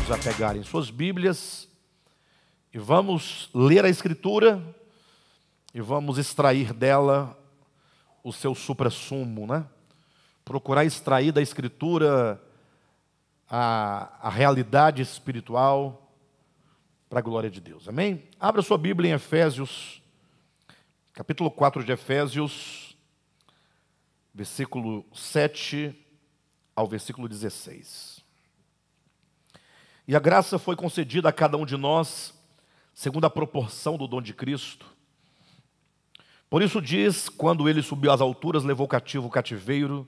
convidados a pegarem suas Bíblias e vamos ler a Escritura e vamos extrair dela o seu suprassumo, né? Procurar extrair da Escritura a realidade espiritual para a glória de Deus, amém? Abra sua Bíblia em Efésios, capítulo 4 de Efésios, versículo 7 ao versículo 16. E a graça foi concedida a cada um de nós, segundo a proporção do dom de Cristo. Por isso diz, quando ele subiu às alturas, levou cativo o cativeiro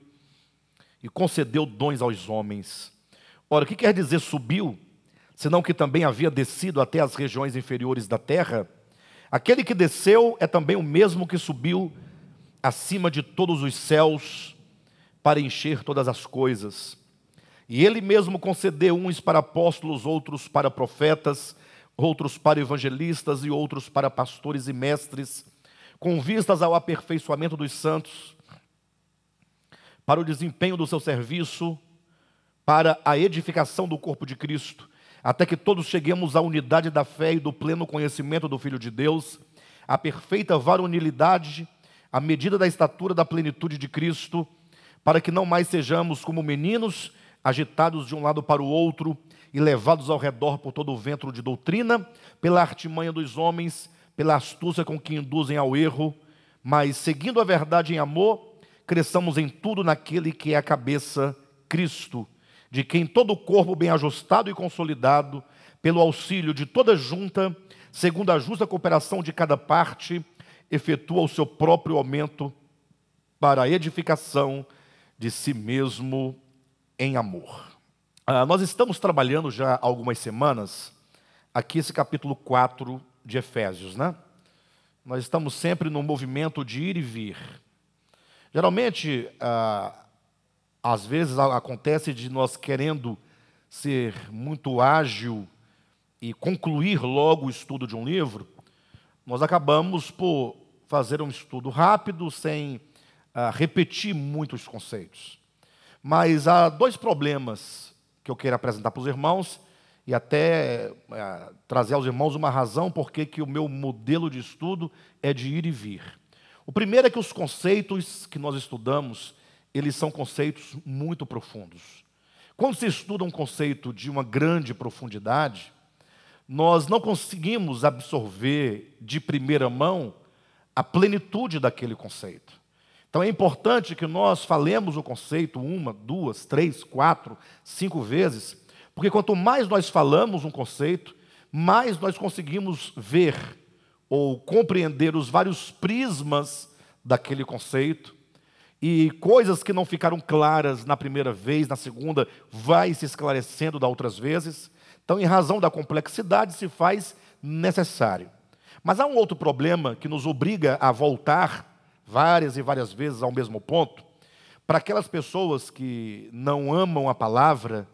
e concedeu dons aos homens. Ora, o que quer dizer subiu, senão que também havia descido até as regiões inferiores da terra? Aquele que desceu é também o mesmo que subiu acima de todos os céus para encher todas as coisas. E ele mesmo concedeu uns para apóstolos, outros para profetas, outros para evangelistas e outros para pastores e mestres, com vistas ao aperfeiçoamento dos santos, para o desempenho do seu serviço, para a edificação do corpo de Cristo, até que todos cheguemos à unidade da fé e do pleno conhecimento do Filho de Deus, à perfeita varonilidade, à medida da estatura da plenitude de Cristo, para que não mais sejamos como meninos, agitados de um lado para o outro e levados ao redor por todo o vento de doutrina, pela artimanha dos homens, pela astúcia com que induzem ao erro, mas, seguindo a verdade em amor, cresçamos em tudo naquele que é a cabeça, Cristo, de quem todo o corpo bem ajustado e consolidado, pelo auxílio de toda junta, segundo a justa cooperação de cada parte, efetua o seu próprio aumento para a edificação de si mesmo em amor. Nós estamos trabalhando já há algumas semanas aqui esse capítulo 4 de Efésios, né? Nós estamos sempre no movimento de ir e vir. Geralmente, às vezes acontece de nós querendo ser muito ágil e concluir logo o estudo de um livro, nós acabamos por fazer um estudo rápido, sem repetir muitos conceitos. Mas há dois problemas que eu quero apresentar para os irmãos e até trazer aos irmãos uma razão por que o meu modelo de estudo é de ir e vir. O primeiro é que os conceitos que nós estudamos, eles são conceitos muito profundos. Quando se estuda um conceito de uma grande profundidade, nós não conseguimos absorver de primeira mão a plenitude daquele conceito. Então é importante que nós falemos o conceito 1, 2, 3, 4, 5 vezes, porque quanto mais nós falamos um conceito, mais nós conseguimos ver ou compreender os vários prismas daquele conceito, e coisas que não ficaram claras na primeira vez, na segunda, vai se esclarecendo das outras vezes. Então, em razão da complexidade, se faz necessário. Mas há um outro problema que nos obriga a voltar várias e várias vezes ao mesmo ponto, para aquelas pessoas que não amam a palavra,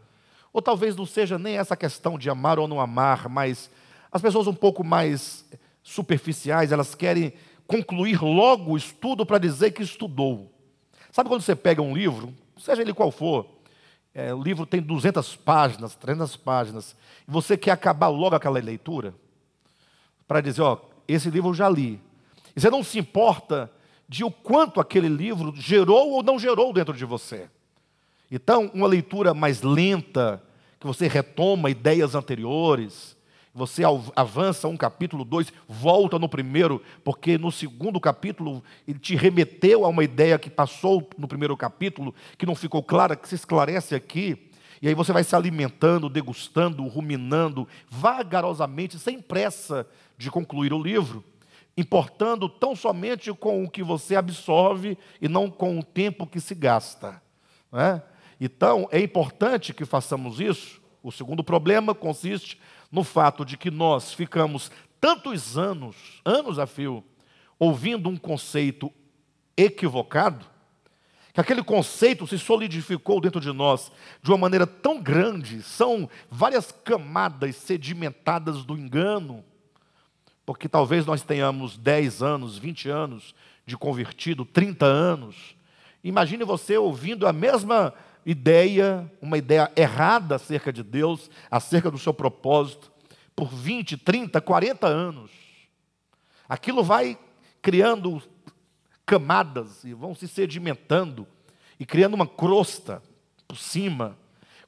ou talvez não seja nem essa questão de amar ou não amar, mas as pessoas um pouco mais superficiais, elas querem concluir logo o estudo para dizer que estudou. Sabe quando você pega um livro, seja ele qual for, o livro tem 200 páginas, 300 páginas, e você quer acabar logo aquela leitura, para dizer, esse livro eu já li. E você não se importa de o quanto aquele livro gerou ou não gerou dentro de você. Então, uma leitura mais lenta, que você retoma ideias anteriores, você avança um capítulo, 2, volta no primeiro, porque no segundo capítulo ele te remeteu a uma ideia que passou no primeiro capítulo, que não ficou clara, que se esclarece aqui, e aí você vai se alimentando, degustando, ruminando, vagarosamente, sem pressa de concluir o livro, importando tão somente com o que você absorve e não com o tempo que se gasta, não é? Então, é importante que façamos isso. O segundo problema consiste no fato de que nós ficamos tantos anos a fio, ouvindo um conceito equivocado, que aquele conceito se solidificou dentro de nós de uma maneira tão grande, são várias camadas sedimentadas do engano, porque talvez nós tenhamos 10 anos, 20 anos de convertido, 30 anos, Imagine você ouvindo a mesma ideia, uma ideia errada acerca de Deus, acerca do seu propósito, por 20, 30, 40 anos. Aquilo vai criando camadas e vão se sedimentando e criando uma crosta por cima.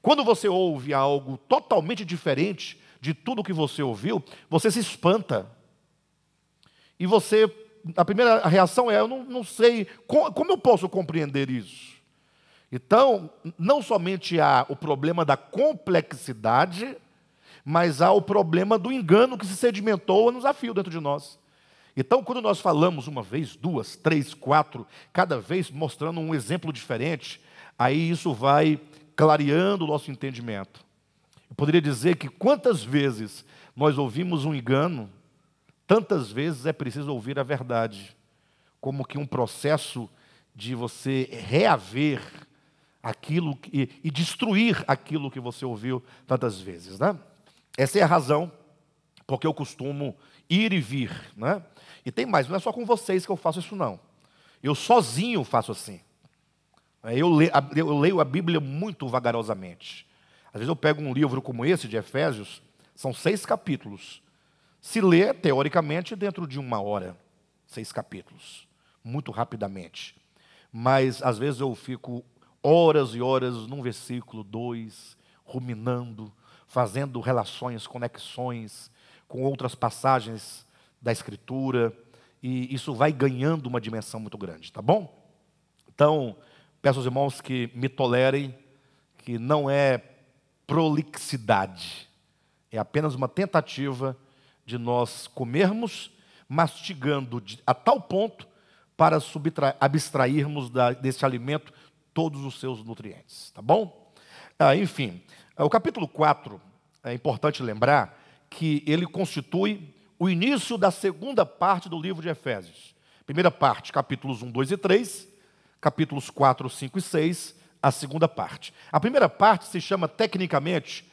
Quando você ouve algo totalmente diferente de tudo que você ouviu, você se espanta. E você, a primeira reação é: eu não sei, como eu posso compreender isso? Então, não somente há o problema da complexidade, mas há o problema do engano que se sedimentou no desafio dentro de nós. Então, quando nós falamos uma vez, duas, três, quatro, cada vez mostrando um exemplo diferente, aí isso vai clareando o nosso entendimento. Eu poderia dizer que quantas vezes nós ouvimos um engano, tantas vezes é preciso ouvir a verdade, como que um processo de você reaver aquilo e destruir aquilo que você ouviu tantas vezes, né? Essa é a razão porque eu costumo ir e vir, né? E tem mais, não é só com vocês que eu faço isso, não. Eu sozinho faço assim. Eu leio a Bíblia muito vagarosamente. Às vezes eu pego um livro como esse, de Efésios, são 6 capítulos. Se lê, teoricamente, dentro de 1 hora. 6 capítulos. Muito rapidamente. Mas, às vezes, eu fico horas e horas num versículo, 2, ruminando, fazendo relações, conexões com outras passagens da Escritura, e isso vai ganhando uma dimensão muito grande, tá bom? Então, peço aos irmãos que me tolerem, que não é prolixidade, é apenas uma tentativa de nós comermos, mastigando a tal ponto para abstrairmos desse alimento todos os seus nutrientes, tá bom? Enfim, o capítulo 4, é importante lembrar que ele constitui o início da segunda parte do livro de Efésios. Primeira parte, capítulos 1, 2 e 3, capítulos 4, 5 e 6, a segunda parte. A primeira parte se chama tecnicamente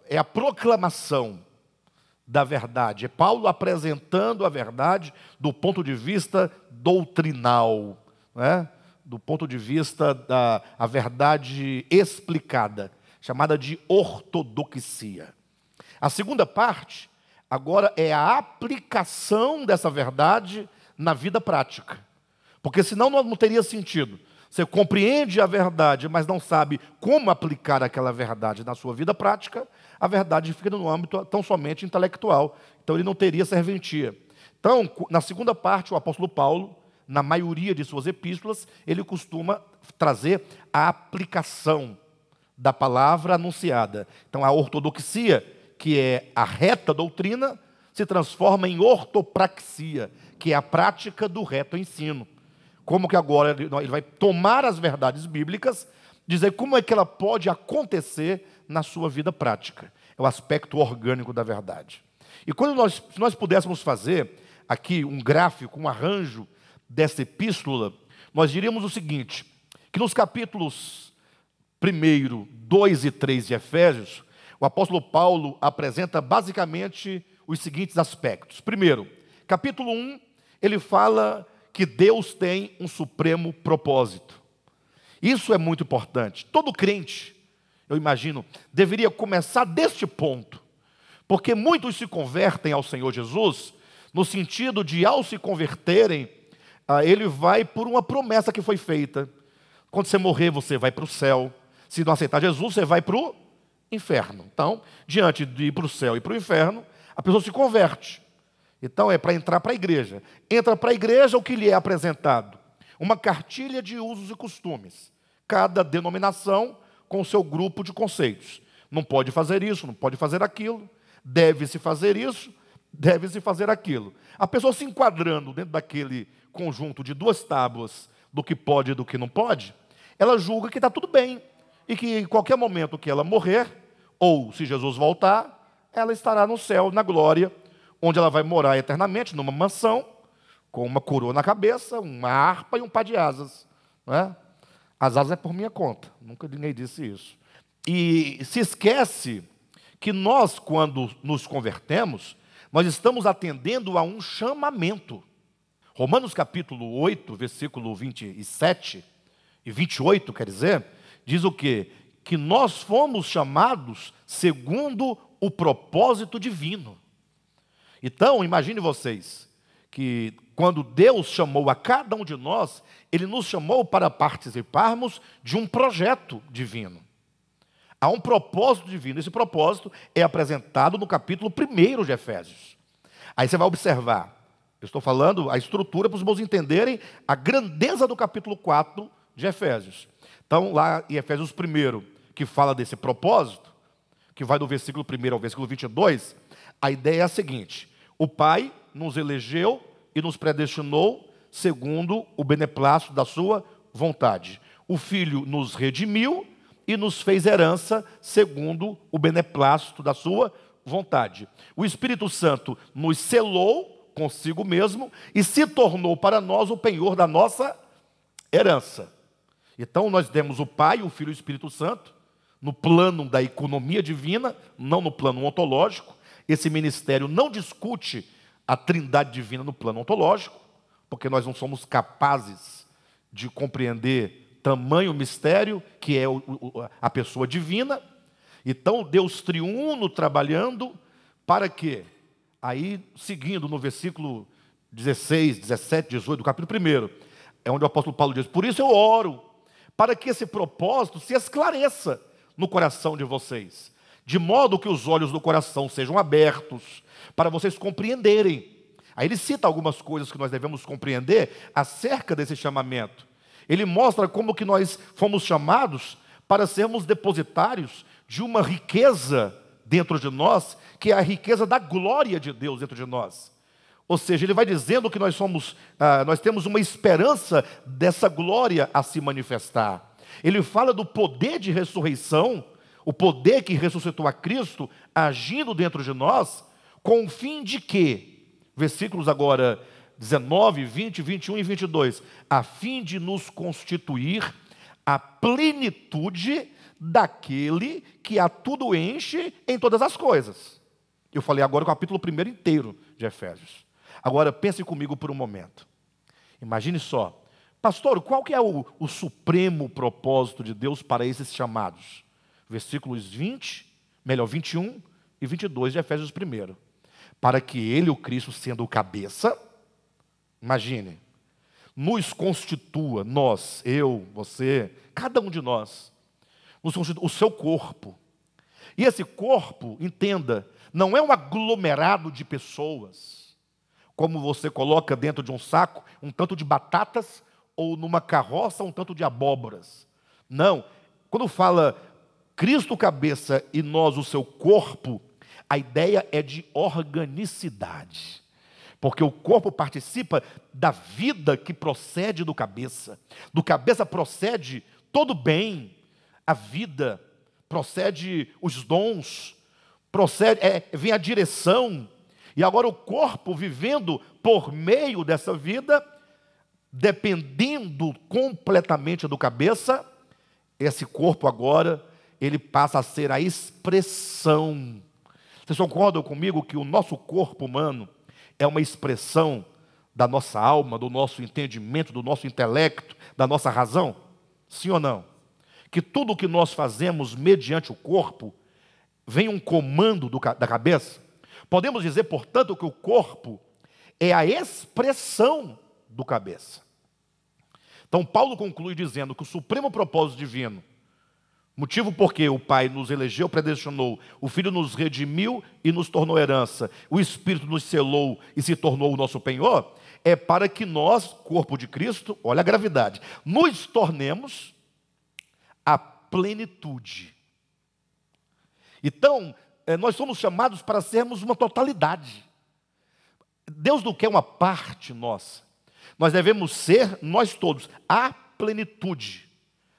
é a proclamação da verdade. É Paulo apresentando a verdade do ponto de vista doutrinal, né? Do ponto de vista da verdade explicada, chamada de ortodoxia. A segunda parte, agora, é a aplicação dessa verdade na vida prática. Porque senão não teria sentido. Você compreende a verdade, mas não sabe como aplicar aquela verdade na sua vida prática, a verdade fica no âmbito tão somente intelectual. Então ele não teria serventia. Então, na segunda parte, o apóstolo Paulo, na maioria de suas epístolas, ele costuma trazer a aplicação da palavra anunciada. Então, a ortodoxia, que é a reta doutrina, se transforma em ortopraxia, que é a prática do reto ensino. Como que agora ele vai tomar as verdades bíblicas, dizer como é que ela pode acontecer na sua vida prática. É o aspecto orgânico da verdade. E quando se nós pudéssemos fazer aqui um gráfico, um arranjo dessa epístola, nós diríamos o seguinte, que nos capítulos 1, 2 e 3 de Efésios, o apóstolo Paulo apresenta basicamente os seguintes aspectos. Primeiro, capítulo 1, ele fala que Deus tem um supremo propósito. Isso é muito importante. Todo crente, eu imagino, deveria começar deste ponto, porque muitos se convertem ao Senhor Jesus, no sentido de, ao se converterem, ele vai por uma promessa que foi feita. Quando você morrer, você vai para o céu. Se não aceitar Jesus, você vai para o inferno. Então, diante de ir para o céu e para o inferno, a pessoa se converte. Então, é para entrar para a igreja. Entra para a igreja, o que lhe é apresentado? Uma cartilha de usos e costumes. Cada denominação com o seu grupo de conceitos. Não pode fazer isso, não pode fazer aquilo. Deve-se fazer isso, deve-se fazer aquilo. A pessoa se enquadrando dentro daquele conjunto de 2 tábuas do que pode e do que não pode, ela julga que está tudo bem. E que em qualquer momento que ela morrer, ou se Jesus voltar, ela estará no céu, na glória, onde ela vai morar eternamente, numa mansão, com uma coroa na cabeça, uma harpa e um par de asas. Não é? As asas é por minha conta, nunca ninguém disse isso. E se esquece que nós, quando nos convertemos, nós estamos atendendo a um chamamento. Romanos capítulo 8, versículo 27 e 28, quer dizer, diz o quê? Que nós fomos chamados segundo o propósito divino. Então, imagine vocês, que quando Deus chamou a cada um de nós, Ele nos chamou para participarmos de um projeto divino. Há um propósito divino. Esse propósito é apresentado no capítulo 1 de Efésios. Aí você vai observar, eu estou falando a estrutura para os irmãos entenderem a grandeza do capítulo 4 de Efésios. Então, lá em Efésios 1, que fala desse propósito, que vai do versículo 1 ao versículo 22, a ideia é a seguinte: o Pai nos elegeu e nos predestinou segundo o beneplácito da sua vontade. O Filho nos redimiu e nos fez herança segundo o beneplácito da sua vontade. O Espírito Santo nos selou consigo mesmo e se tornou para nós o penhor da nossa herança. Então nós temos o Pai, o Filho e o Espírito Santo no plano da economia divina, não no plano ontológico. Esse ministério não discute a trindade divina no plano ontológico, porque nós não somos capazes de compreender tamanho mistério que é a pessoa divina. Então Deus triuno trabalhando para quê? Aí, seguindo no versículo 16, 17, 18 do capítulo 1, é onde o apóstolo Paulo diz: por isso eu oro, para que esse propósito se esclareça no coração de vocês, de modo que os olhos do coração sejam abertos, para vocês compreenderem. Aí ele cita algumas coisas que nós devemos compreender acerca desse chamamento. Ele mostra como que nós fomos chamados para sermos depositários de uma riqueza dentro de nós, que é a riqueza da glória de Deus dentro de nós. Ou seja, ele vai dizendo que nós temos uma esperança dessa glória a se manifestar. Ele fala do poder de ressurreição, o poder que ressuscitou a Cristo agindo dentro de nós, com o fim de quê? Versículos agora 19, 20, 21 e 22. A fim de nos constituir a plenitude daquele que a tudo enche em todas as coisas. Eu falei agora o capítulo 1 inteiro de Efésios. Agora pense comigo por um momento. Imagine só. Pastor, qual que é o supremo propósito de Deus para esses chamados? Versículos 21 e 22 de Efésios 1. Para que ele, o Cristo, sendo o cabeça, imagine, nos constitua, nós, eu, você, cada um de nós, nos constitua o seu corpo. E esse corpo, entenda, não é um aglomerado de pessoas, como você coloca dentro de um saco um tanto de batatas, ou numa carroça um tanto de abóboras. Não, quando fala Cristo cabeça e nós o seu corpo, a ideia é de organicidade. Porque o corpo participa da vida que procede do cabeça. Do cabeça procede todo bem, a vida, procede os dons, vem a direção. E agora o corpo vivendo por meio dessa vida, dependendo completamente do cabeça, esse corpo agora, ele passa a ser a expressão. Vocês concordam comigo que o nosso corpo humano é uma expressão da nossa alma, do nosso entendimento, do nosso intelecto, da nossa razão? Sim ou não? Que tudo o que nós fazemos mediante o corpo vem um comando da cabeça? Podemos dizer, portanto, que o corpo é a expressão do cabeça. Então Paulo conclui dizendo que o supremo propósito divino, motivo porque o Pai nos elegeu, predestinou, o Filho nos redimiu e nos tornou herança, o Espírito nos selou e se tornou o nosso penhor, é para que nós, corpo de Cristo, olha a gravidade, nos tornemos a plenitude. Então, nós somos chamados para sermos uma totalidade. Deus não quer uma parte nossa. Nós devemos ser, nós todos, a plenitude.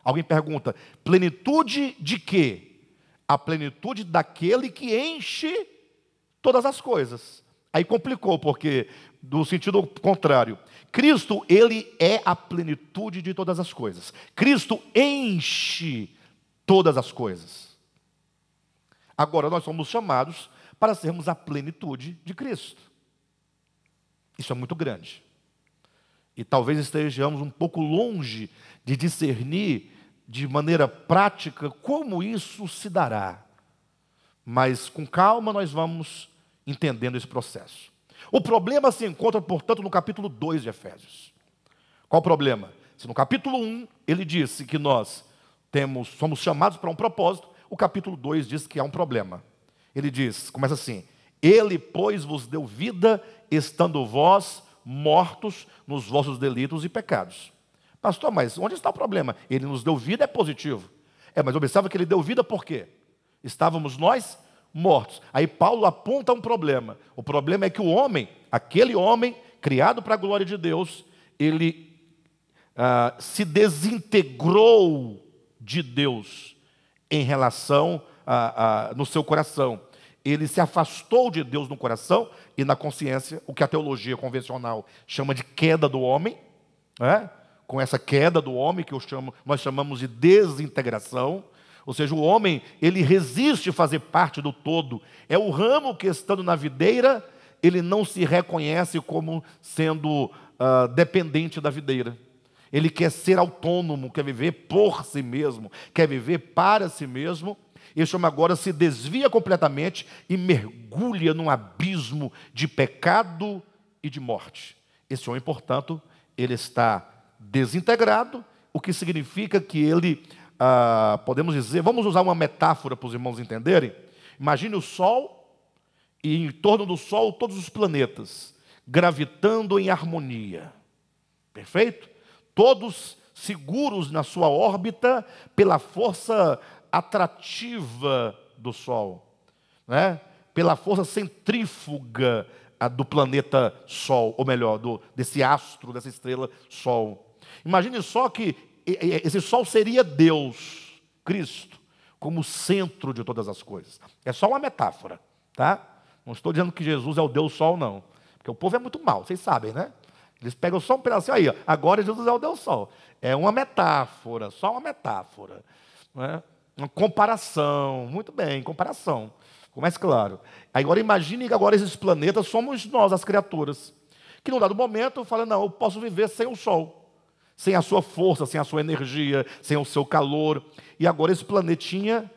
Alguém pergunta, plenitude de quê? A plenitude daquele que enche todas as coisas. Aí complicou, porque, do sentido contrário, Cristo, ele é a plenitude de todas as coisas. Cristo enche todas as coisas. Agora nós somos chamados para sermos a plenitude de Cristo. Isso é muito grande. E talvez estejamos um pouco longe de discernir de maneira prática como isso se dará. Mas com calma nós vamos entendendo esse processo. O problema se encontra, portanto, no capítulo 2 de Efésios. Qual o problema? Se no capítulo 1 ele disse que nós somos chamados para um propósito, o capítulo 2 diz que há um problema. Ele diz, começa assim: Ele, pois, vos deu vida, estando vós mortos nos vossos delitos e pecados. Pastor, mas onde está o problema? Ele nos deu vida, é positivo. Mas observa que ele deu vida por quê? Estávamos nós mortos. Aí Paulo aponta um problema. O problema é que o homem, aquele homem criado para a glória de Deus, ele se desintegrou de Deus em relação no seu coração. Ele se afastou de Deus no coração e na consciência, o que a teologia convencional chama de queda do homem, né? Com essa queda do homem que nós chamamos de desintegração. Ou seja, o homem, ele resiste a fazer parte do todo. É o ramo que, estando na videira, ele não se reconhece como sendo dependente da videira. Ele quer ser autônomo, quer viver por si mesmo, quer viver para si mesmo. Esse homem agora se desvia completamente e mergulha num abismo de pecado e de morte. Esse homem, portanto, ele está desintegrado, o que significa que ele, podemos dizer, vamos usar uma metáfora para os irmãos entenderem. Imagine o Sol e em torno do Sol todos os planetas gravitando em harmonia. Perfeito? Todos seguros na sua órbita pela força atrativa do Sol, né? Pela força centrífuga do planeta Sol, ou melhor, desse astro, dessa estrela Sol. Imagine só que esse Sol seria Deus, Cristo, como centro de todas as coisas. É só uma metáfora, tá? Não estou dizendo que Jesus é o Deus Sol, não. Porque o povo é muito mal, vocês sabem, né? Eles pegam só um pedacinho aí, ó, agora Jesus é o Deus Sol. É uma metáfora, só uma metáfora, né? Uma comparação, muito bem, comparação. Ficou mais claro. Agora imagine que agora esses planetas somos nós, as criaturas. Que num dado momento fala, não, eu posso viver sem o Sol. Sem a sua força, sem a sua energia, sem o seu calor. E agora esse planetinha,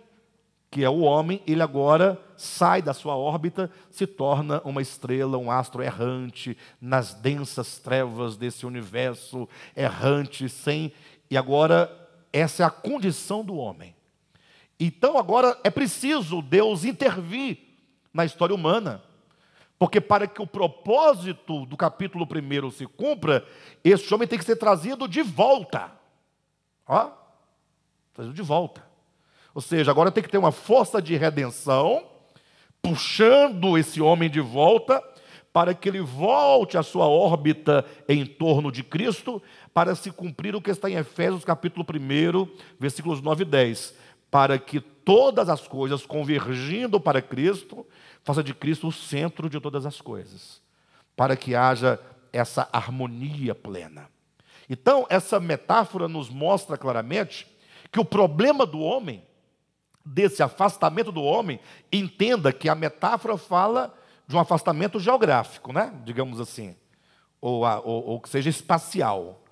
que é o homem, ele agora sai da sua órbita, se torna uma estrela, um astro errante, nas densas trevas desse universo, errante, E agora, essa é a condição do homem. Então agora é preciso Deus intervir na história humana, porque para que o propósito do capítulo 1 se cumpra, esse homem tem que ser trazido de volta. Ó, trazido de volta. Ou seja, agora tem que ter uma força de redenção, puxando esse homem de volta, para que ele volte à sua órbita em torno de Cristo, para se cumprir o que está em Efésios capítulo 1, versículos 9 e 10. Para que todas as coisas, convergindo para Cristo, faça de Cristo o centro de todas as coisas. Para que haja essa harmonia plena. Então, essa metáfora nos mostra claramente que o problema do homem, desse afastamento do homem, entenda que a metáfora fala de um afastamento geográfico, né? Digamos assim, ou que seja espacial,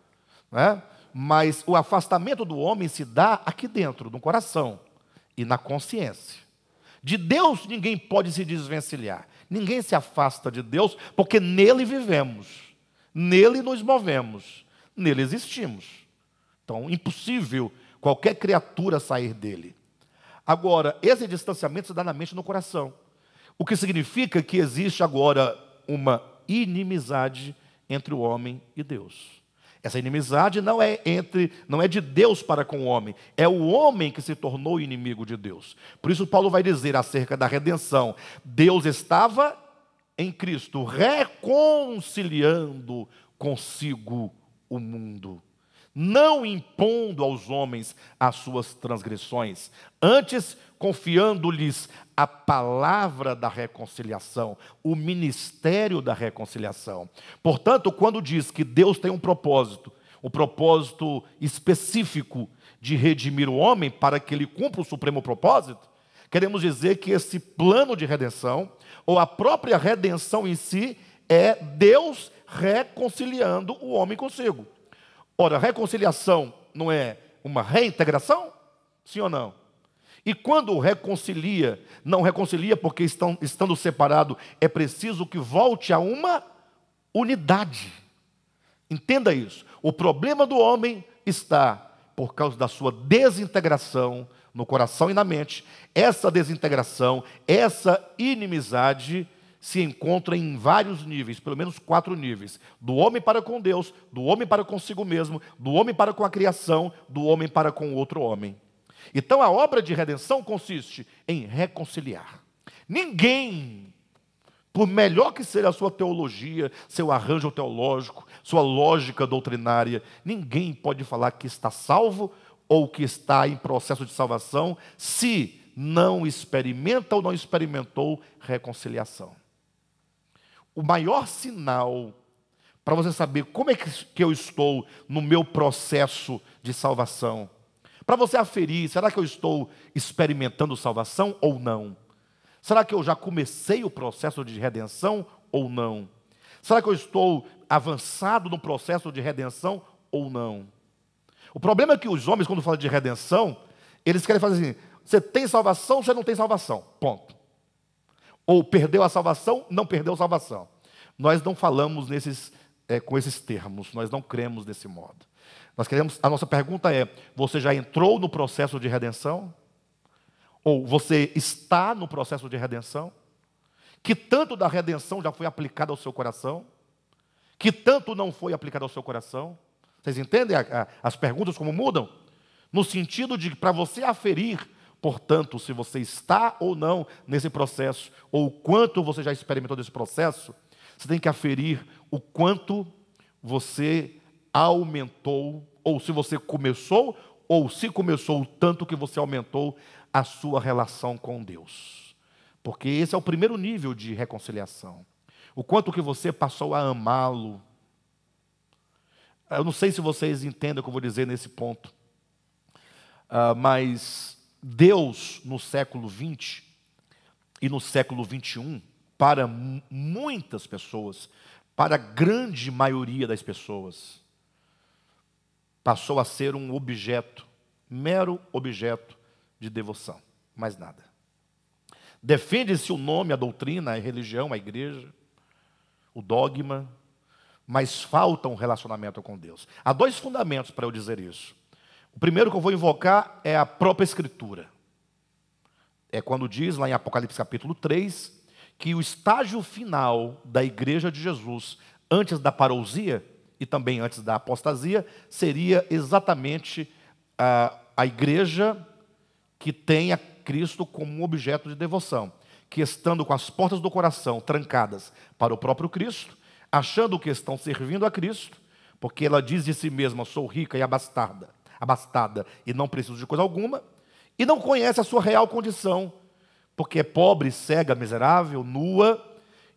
né? Mas o afastamento do homem se dá aqui dentro, no coração e na consciência. De Deus ninguém pode se desvencilhar. Ninguém se afasta de Deus, porque nele vivemos, nele nos movemos, nele existimos. Então, impossível qualquer criatura sair dele. Agora, esse distanciamento se dá na mente e no coração. O que significa que existe agora uma inimizade entre o homem e Deus. Essa inimizade não é de Deus para com o homem, é o homem que se tornou inimigo de Deus. Por isso Paulo vai dizer acerca da redenção: Deus estava em Cristo reconciliando consigo o mundo, não impondo aos homens as suas transgressões, antes confiando-lhes a palavra da reconciliação, o ministério da reconciliação. Portanto, quando diz que Deus tem um propósito específico de redimir o homem para que ele cumpra o supremo propósito, queremos dizer que esse plano de redenção, ou a própria redenção em si, é Deus reconciliando o homem consigo. Ora, reconciliação não é uma reintegração? Sim ou não? E quando reconcilia, não reconcilia porque estando separado, é preciso que volte a uma unidade. Entenda isso. O problema do homem está por causa da sua desintegração no coração e na mente. Essa desintegração, essa inimizade se encontra em vários níveis, pelo menos 4 níveis. Do homem para com Deus, do homem para consigo mesmo, do homem para com a criação, do homem para com o outro homem. Então a obra de redenção consiste em reconciliar. Ninguém, por melhor que seja a sua teologia, seu arranjo teológico, sua lógica doutrinária, ninguém pode falar que está salvo ou que está em processo de salvação se não experimenta ou não experimentou reconciliação. O maior sinal para você saber como é que eu estou no meu processo de salvação, para você aferir, será que eu estou experimentando salvação ou não? Será que eu já comecei o processo de redenção ou não? Será que eu estou avançado no processo de redenção ou não? O problema é que os homens, quando falam de redenção, eles querem fazer assim: você tem salvação, você não tem salvação, ponto. Ou perdeu a salvação, não perdeu a salvação. Nós não falamos com esses termos, nós não cremos desse modo. A nossa pergunta é: você já entrou no processo de redenção? Ou você está no processo de redenção? Que tanto da redenção já foi aplicado ao seu coração? Que tanto não foi aplicado ao seu coração? Vocês entendem as perguntas como mudam? No sentido de, para você aferir, portanto, se você está ou não nesse processo, ou o quanto você já experimentou desse processo, você tem que aferir o quanto você aumentou, ou se você começou, ou se começou o tanto que você aumentou a sua relação com Deus. Porque esse é o primeiro nível de reconciliação. O quanto que você passou a amá-lo. Eu não sei se vocês entendem o que eu vou dizer nesse ponto. Mas Deus, no século XX e no século XXI, para muitas pessoas, para a grande maioria das pessoas, passou a ser um objeto, mero objeto de devoção, mais nada. Defende-se o nome, a doutrina, a religião, a igreja, o dogma, mas falta um relacionamento com Deus. Há 2 fundamentos para eu dizer isso. O primeiro que eu vou invocar é a própria Escritura. É quando diz lá em Apocalipse capítulo 3, que o estágio final da igreja de Jesus, antes da parousia e também antes da apostasia, seria exatamente a igreja que tem a Cristo como um objeto de devoção, que estando com as portas do coração trancadas para o próprio Cristo, achando que estão servindo a Cristo, porque ela diz de si mesma: sou rica e abastada e não preciso de coisa alguma, e não conhece a sua real condição, porque é pobre, cega, miserável, nua,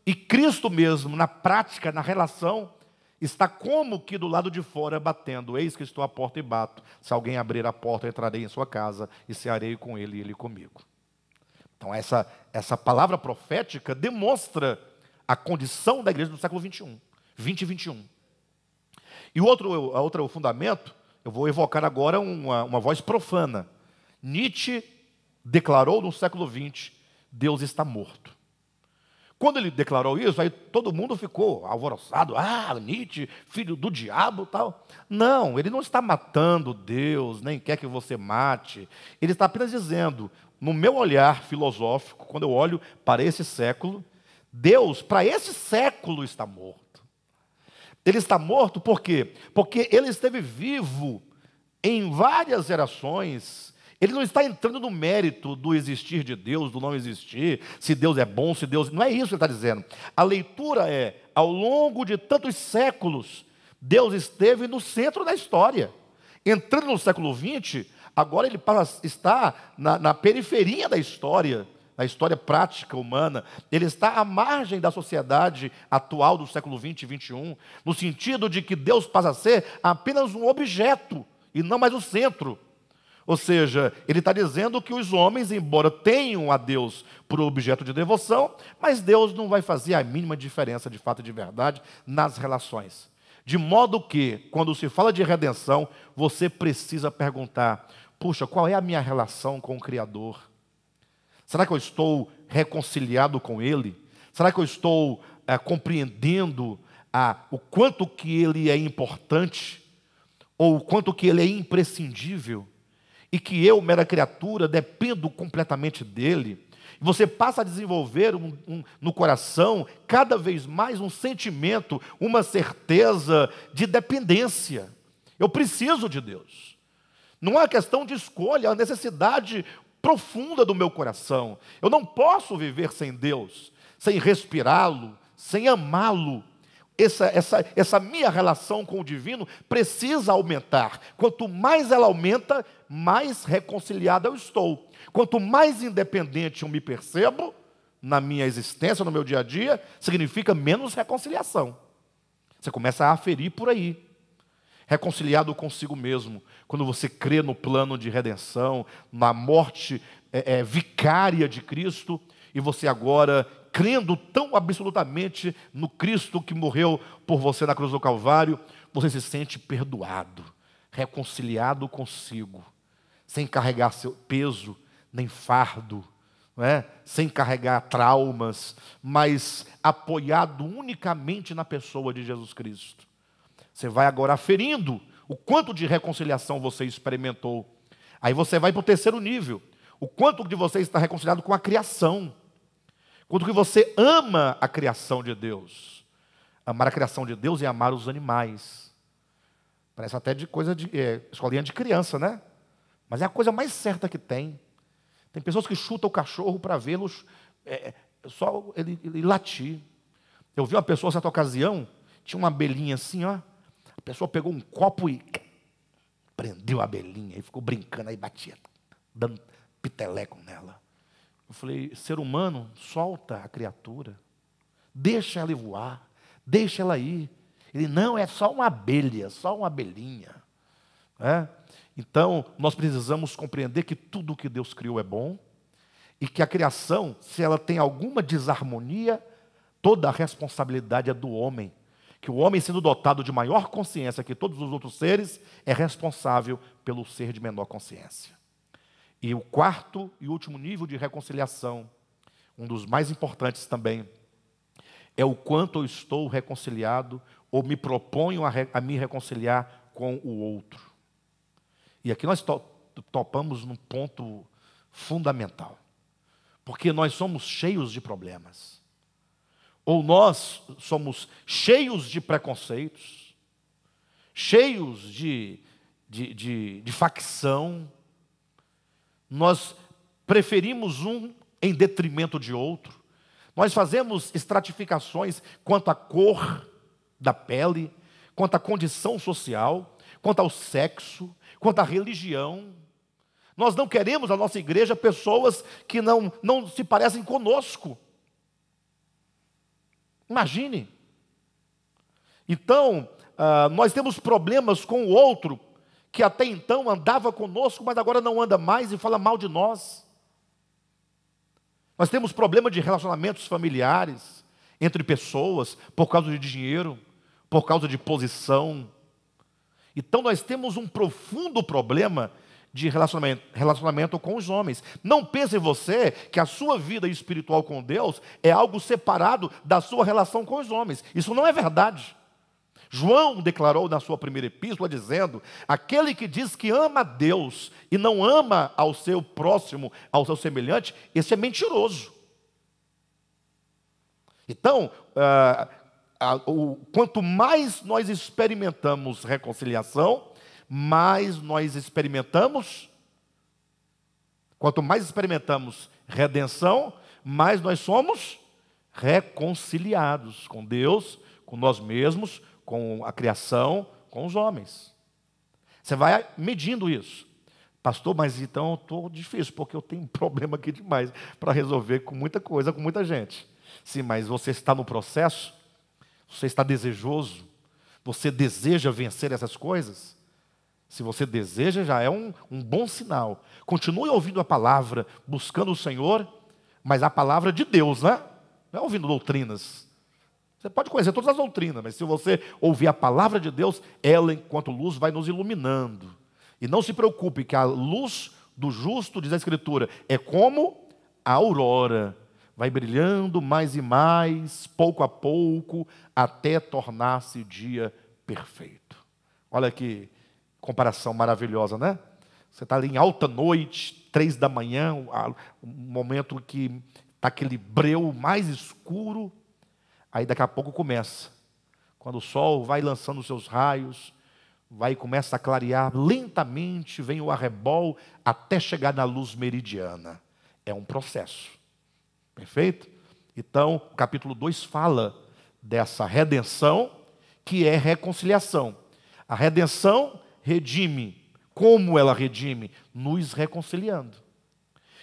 e Cristo mesmo, na prática, na relação, está como que do lado de fora batendo: eis que estou à porta e bato, se alguém abrir a porta, entrarei em sua casa, e cearei com ele e ele comigo. Então essa palavra profética demonstra a condição da igreja do século 21, 20 e 21. E o outro fundamento, eu vou evocar agora uma voz profana. Nietzsche declarou no século 20, Deus está morto. Quando ele declarou isso, aí todo mundo ficou alvoroçado. Nietzsche, filho do diabo, tal. Não, ele não está matando Deus, nem quer que você mate. Ele está apenas dizendo, no meu olhar filosófico, quando eu olho para esse século, Deus, para esse século, está morto. Ele está morto por quê? Porque ele esteve vivo em várias gerações. Ele não está entrando no mérito do existir de Deus, do não existir, se Deus é bom, se Deus... Não é isso que ele está dizendo. A leitura é, ao longo de tantos séculos, Deus esteve no centro da história. Entrando no século XX, agora ele está na periferia da história, na história prática humana. Ele está à margem da sociedade atual do século 20 e 21, no sentido de que Deus passa a ser apenas um objeto, e não mais o centro. Ou seja, ele está dizendo que os homens, embora tenham a Deus por objeto de devoção, mas Deus não vai fazer a mínima diferença de fato e de verdade nas relações. De modo que, quando se fala de redenção, você precisa perguntar: puxa, qual é a minha relação com o Criador? Será que eu estou reconciliado com Ele? Será que eu estou compreendendo o quanto que Ele é importante? Ou o quanto que Ele é imprescindível? E que eu, mera criatura, dependo completamente dele. Você passa a desenvolver no coração cada vez mais um sentimento, uma certeza de dependência. Eu preciso de Deus. Não é uma questão de escolha, é uma necessidade profunda do meu coração. Eu não posso viver sem Deus, sem respirá-lo, sem amá-lo. Essa minha relação com o divino precisa aumentar. Quanto mais ela aumenta, mais reconciliado eu estou. Quanto mais independente eu me percebo na minha existência, no meu dia a dia, significa menos reconciliação. Você começa a aferir por aí. Reconciliado consigo mesmo, quando você crê no plano de redenção, na morte vicária de Cristo, e você agora, crendo tão absolutamente no Cristo que morreu por você na cruz do Calvário, você se sente perdoado, reconciliado consigo, sem carregar seu peso, nem fardo, não é? Sem carregar traumas, mas apoiado unicamente na pessoa de Jesus Cristo. Você vai agora aferindo o quanto de reconciliação você experimentou. Aí você vai para o terceiro nível, o quanto de você está reconciliado com a criação. Quanto que você ama a criação de Deus. Amar a criação de Deus é amar os animais. Parece até de coisa de escolinha de criança, né? Mas é a coisa mais certa que tem. Tem pessoas que chutam o cachorro para vê-los só ele latir. Eu vi uma pessoa, certa ocasião, tinha uma abelhinha assim, ó. A pessoa pegou um copo e prendeu a abelhinha e ficou brincando, aí batia, dando piteleco nela. Eu falei: ser humano, solta a criatura, deixa ela voar, deixa ela ir. Ele: não, é só uma abelha, só uma abelhinha. Então, nós precisamos compreender que tudo que Deus criou é bom, e que a criação, se ela tem alguma desarmonia, toda a responsabilidade é do homem. Que o homem, sendo dotado de maior consciência que todos os outros seres, é responsável pelo ser de menor consciência. E o quarto e último nível de reconciliação, um dos mais importantes também, é o quanto eu estou reconciliado ou me proponho a me reconciliar com o outro. E aqui nós topamos num ponto fundamental, porque nós somos cheios de problemas. Ou nós somos cheios de preconceitos, cheios de facção. Nós preferimos um em detrimento de outro. Nós fazemos estratificações quanto à cor da pele, quanto à condição social, quanto ao sexo, quanto à religião. Nós não queremos na nossa igreja pessoas que não se parecem conosco. Imagine. Então, nós temos problemas com o outro, que até então andava conosco, mas agora não anda mais e fala mal de nós. Nós temos problema de relacionamentos familiares, entre pessoas, por causa de dinheiro, por causa de posição. Então nós temos um profundo problema de relacionamento com os homens. Não pense você que a sua vida espiritual com Deus é algo separado da sua relação com os homens. Isso não é verdade. João declarou na sua primeira epístola dizendo: aquele que diz que ama a Deus e não ama ao seu próximo, ao seu semelhante, esse é mentiroso. Então, quanto mais nós experimentamos reconciliação, mais nós experimentamos, quanto mais experimentamos redenção, mais nós somos reconciliados com Deus, com nós mesmos, com a criação, com os homens. Você vai medindo isso. Pastor, mas então eu estou difícil, porque eu tenho um problema aqui demais para resolver com muita coisa, com muita gente. Sim, mas você está no processo, você está desejoso, você deseja vencer essas coisas. Se você deseja, já é um bom sinal. Continue ouvindo a palavra, buscando o Senhor, mas a palavra de Deus, né? Não é ouvindo doutrinas. Você pode conhecer todas as doutrinas, mas se você ouvir a palavra de Deus, ela, enquanto luz, vai nos iluminando. E não se preocupe que a luz do justo, diz a Escritura, é como a aurora. Vai brilhando mais e mais, pouco a pouco, até tornar-se o dia perfeito. Olha que comparação maravilhosa, né? Você está ali em alta noite, 3 da manhã, um momento que está aquele breu mais escuro. Aí daqui a pouco começa. Quando o sol vai lançando os seus raios, vai e começa a clarear lentamente, vem o arrebol até chegar na luz meridiana. É um processo. Perfeito? Então, o capítulo 2 fala dessa redenção, que é reconciliação. A redenção redime. Como ela redime? Nos reconciliando.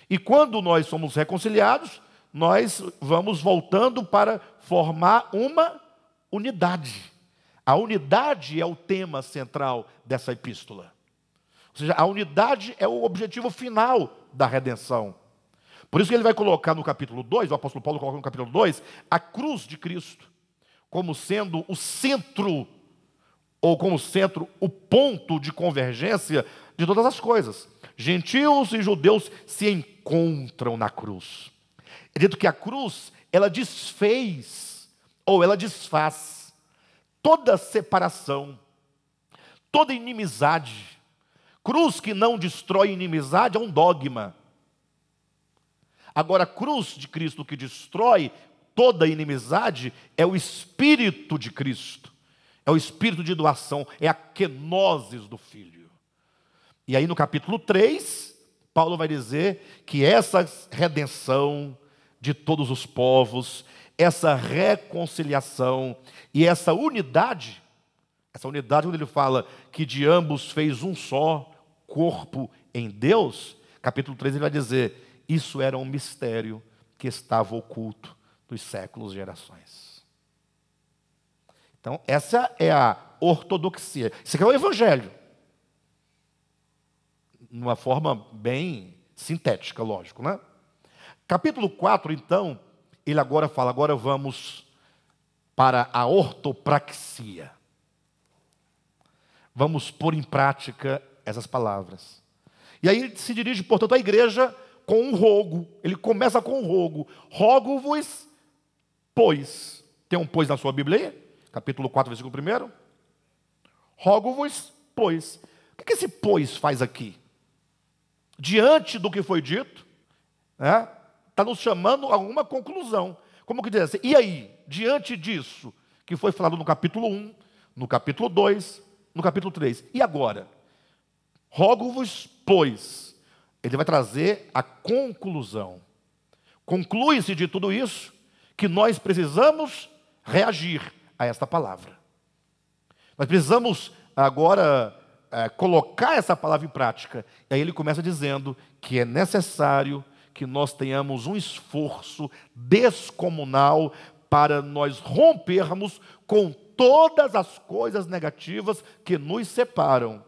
E quando nós somos reconciliados, nós vamos voltando para formar uma unidade. A unidade é o tema central dessa epístola. Ou seja, a unidade é o objetivo final da redenção. Por isso que ele vai colocar no capítulo 2, o apóstolo Paulo coloca no capítulo 2, a cruz de Cristo, como sendo o centro, ou como centro, o ponto de convergência de todas as coisas. Gentios e judeus se encontram na cruz. É dito que a cruz, ela desfez, ou ela desfaz, toda separação, toda inimizade. Cruz que não destrói inimizade é um dogma. Agora, a cruz de Cristo que destrói toda inimizade é o Espírito de Cristo. É o Espírito de doação, é a kenosis do Filho. E aí no capítulo 3, Paulo vai dizer que essa redenção de todos os povos, essa reconciliação e essa unidade quando ele fala que de ambos fez um só corpo em Deus, capítulo 3 ele vai dizer, isso era um mistério que estava oculto dos séculos e gerações. Então, essa é a ortodoxia. Isso aqui é o evangelho. Numa forma bem sintética, lógico, né? Capítulo 4, então, ele agora fala, agora vamos para a ortopraxia. Vamos pôr em prática essas palavras. E aí ele se dirige, portanto, à igreja com um rogo. Ele começa com um rogo. Rogo-vos, pois. Tem um pois na sua Bíblia aí? Capítulo 4, versículo 1. Rogo-vos, pois. O que esse pois faz aqui? Diante do que foi dito, está nos chamando a alguma conclusão. Como que diz assim? E aí, diante disso, que foi falado no capítulo 1, no capítulo 2, no capítulo 3. E agora? Rogo-vos, pois. Ele vai trazer a conclusão. Conclui-se de tudo isso que nós precisamos reagir a esta palavra. Nós precisamos agora colocar essa palavra em prática. E aí ele começa dizendo que é necessário que nós tenhamos um esforço descomunal para nós rompermos com todas as coisas negativas que nos separam.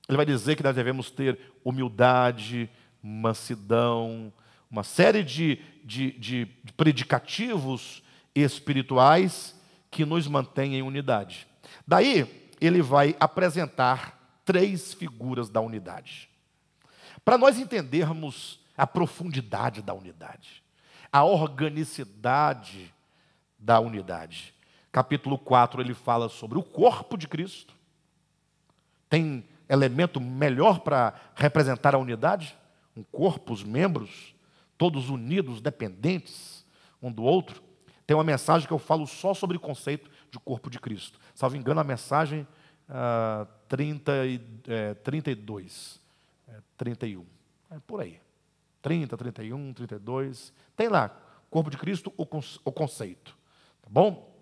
Ele vai dizer que nós devemos ter humildade, mansidão, uma série de predicativos espirituais que nos mantêm em unidade. Daí, ele vai apresentar 3 figuras da unidade. Para nós entendermos a profundidade da unidade, a organicidade da unidade. Capítulo 4, ele fala sobre o corpo de Cristo. Tem elemento melhor para representar a unidade? Um corpo, os membros, todos unidos, dependentes um do outro. Tem uma mensagem que eu falo só sobre o conceito de corpo de Cristo. Salvo engano, a mensagem 32, 31. É por aí. 30, 31, 32. Tem lá, corpo de Cristo, o conceito. Tá bom?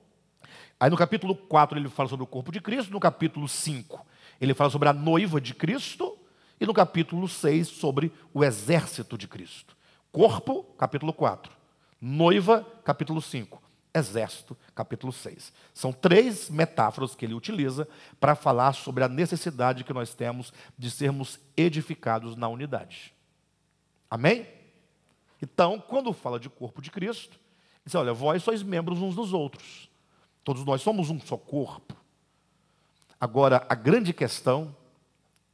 Aí no capítulo 4 ele fala sobre o corpo de Cristo, no capítulo 5 ele fala sobre a noiva de Cristo, e no capítulo 6 sobre o exército de Cristo. Corpo, capítulo 4. Noiva, capítulo 5. exército, capítulo 6. São 3 metáforas que ele utiliza para falar sobre a necessidade que nós temos de sermos edificados na unidade. Amém? Então, quando fala de corpo de Cristo, diz, olha, vós sois membros uns dos outros. Todos nós somos um só corpo. Agora, a grande questão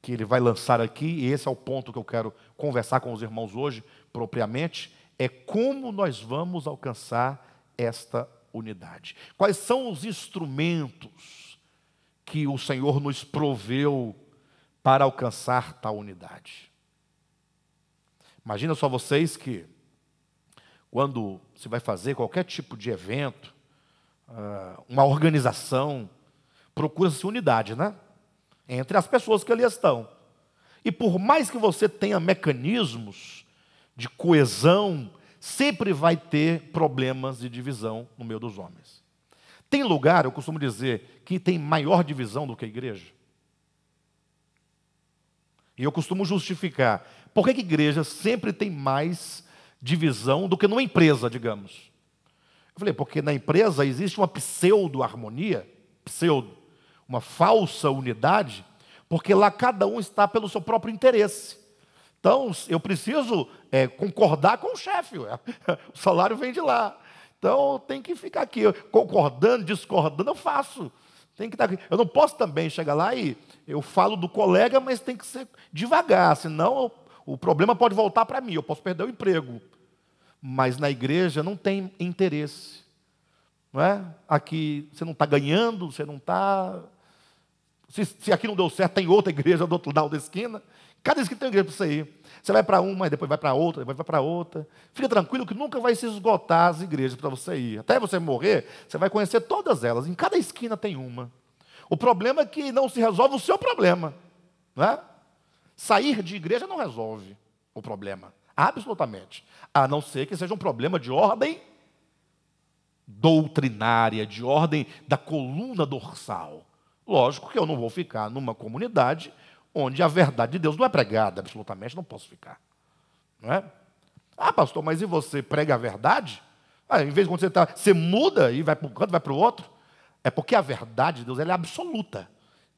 que ele vai lançar aqui, e esse é o ponto que eu quero conversar com os irmãos hoje, propriamente, é como nós vamos alcançar esta unidade. Quais são os instrumentos que o Senhor nos proveu para alcançar tal unidade? Imagina só vocês que, quando se vai fazer qualquer tipo de evento, uma organização, procura-se unidade, né? Entre as pessoas que ali estão. E por mais que você tenha mecanismos de coesão, sempre vai ter problemas de divisão no meio dos homens. Tem lugar, eu costumo dizer, que tem maior divisão do que a igreja. E eu costumo justificar. Por que a igreja sempre tem mais divisão do que numa empresa, digamos? Eu falei, porque na empresa existe uma pseudo-harmonia, uma falsa unidade, porque lá cada um está pelo seu próprio interesse. Então, eu preciso concordar com o chefe, o salário vem de lá. Então, tem que ficar aqui, concordando, discordando, eu faço. Tem que estar aqui. Eu não posso também chegar lá e eu falo do colega, mas tem que ser devagar, senão o problema pode voltar para mim, eu posso perder o emprego. Mas na igreja não tem interesse. Não é? Aqui você não está ganhando, você não está... Se aqui não deu certo, tem outra igreja do outro lado da esquina. Cada esquina tem uma igreja para você ir. Você vai para uma, depois vai para outra, depois vai para outra. Fica tranquilo que nunca vai se esgotar as igrejas para você ir. Até você morrer, você vai conhecer todas elas. Em cada esquina tem uma. O problema é que não se resolve o seu problema. Não é? Sair de igreja não resolve o problema. Absolutamente. A não ser que seja um problema de ordem doutrinária, de ordem da coluna dorsal. Lógico que eu não vou ficar numa comunidade onde a verdade de Deus não é pregada, absolutamente não posso ficar. Não é? Ah, pastor, mas e você prega a verdade? Em vez de quando você muda e vai para um canto, vai para o outro. É porque a verdade de Deus ela é absoluta.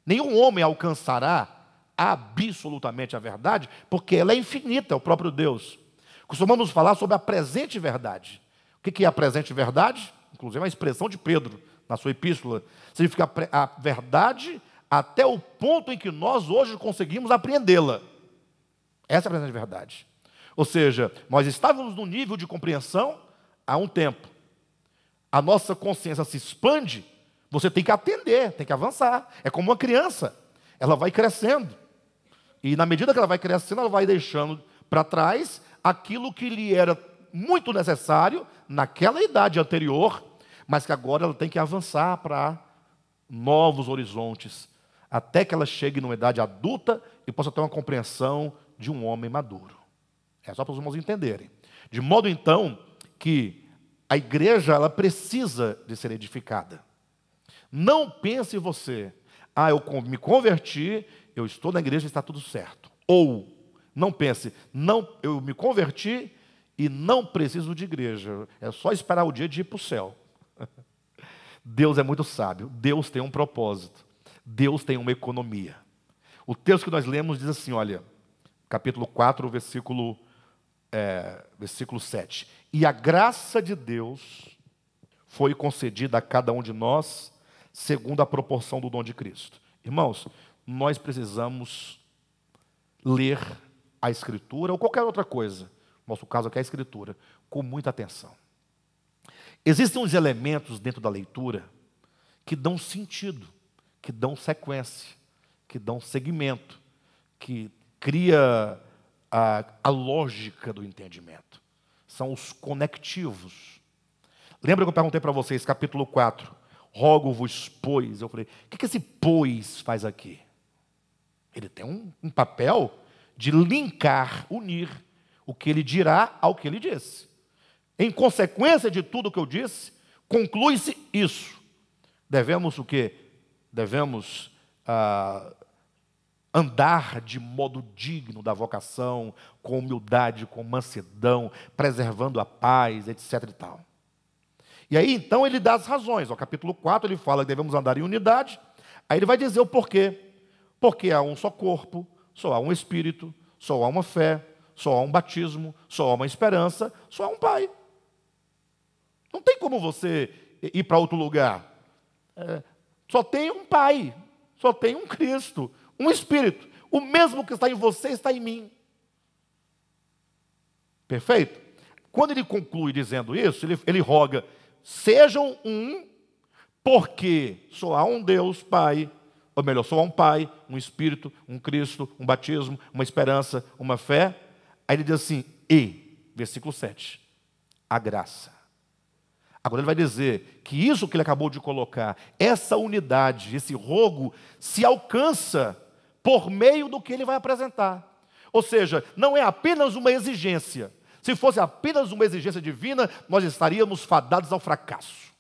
Nenhum homem alcançará absolutamente a verdade, porque ela é infinita, é o próprio Deus. Costumamos falar sobre a presente verdade. O que é a presente verdade? Inclusive é uma expressão de Pedro na sua epístola. Significa a verdade até o ponto em que nós hoje conseguimos apreendê-la. Essa é a presente verdade. Ou seja, nós estávamos no nível de compreensão há um tempo. A nossa consciência se expande, você tem que atender, tem que avançar. É como uma criança, ela vai crescendo. E na medida que ela vai crescendo, ela vai deixando para trás aquilo que lhe era muito necessário naquela idade anterior, mas que agora ela tem que avançar para novos horizontes, até que ela chegue numa idade adulta e possa ter uma compreensão de um homem maduro. É só para os irmãos entenderem. De modo, então, que a igreja ela precisa de ser edificada. Não pense você, eu me converti, eu estou na igreja e está tudo certo. Ou, não pense, não, eu me converti e não preciso de igreja. É só esperar o dia de ir para o céu. Deus é muito sábio. Deus tem um propósito. Deus tem uma economia. O texto que nós lemos diz assim, olha, capítulo 4, versículo 7. E a graça de Deus foi concedida a cada um de nós, segundo a proporção do dom de Cristo. Irmãos, nós precisamos ler a Escritura, ou qualquer outra coisa, no nosso caso aqui é a Escritura, com muita atenção. Existem uns elementos dentro da leitura que dão sentido, que dão sequência, que dão segmento, que cria a lógica do entendimento. São os conectivos. Lembra que eu perguntei para vocês, capítulo 4, rogo-vos, pois. Eu falei, o que esse pois faz aqui? Ele tem um papel de linkar, unir o que ele dirá ao que ele disse. Em consequência de tudo o que eu disse, conclui-se isso. Devemos o quê? Devemos andar de modo digno da vocação, com humildade, com mansidão, preservando a paz, etc. e tal. E aí então ele dá as razões. No capítulo 4 ele fala que devemos andar em unidade. Aí ele vai dizer o porquê. Porque há um só corpo, só há um Espírito, só há uma fé, só há um batismo, só há uma esperança, só há um Pai. Não tem como você ir para outro lugar. Só tem um Pai, só tem um Cristo, um Espírito. O mesmo que está em você está em mim. Perfeito? Quando ele conclui dizendo isso, ele roga: sejam um, porque só há um Deus Pai, ou melhor, só há um Pai, um Espírito, um Cristo, um batismo, uma esperança, uma fé. Aí ele diz assim, versículo 7, a graça. Agora ele vai dizer que isso que ele acabou de colocar, essa unidade, esse rogo, se alcança por meio do que ele vai apresentar. Ou seja, não é apenas uma exigência. Se fosse apenas uma exigência divina, nós estaríamos fadados ao fracasso.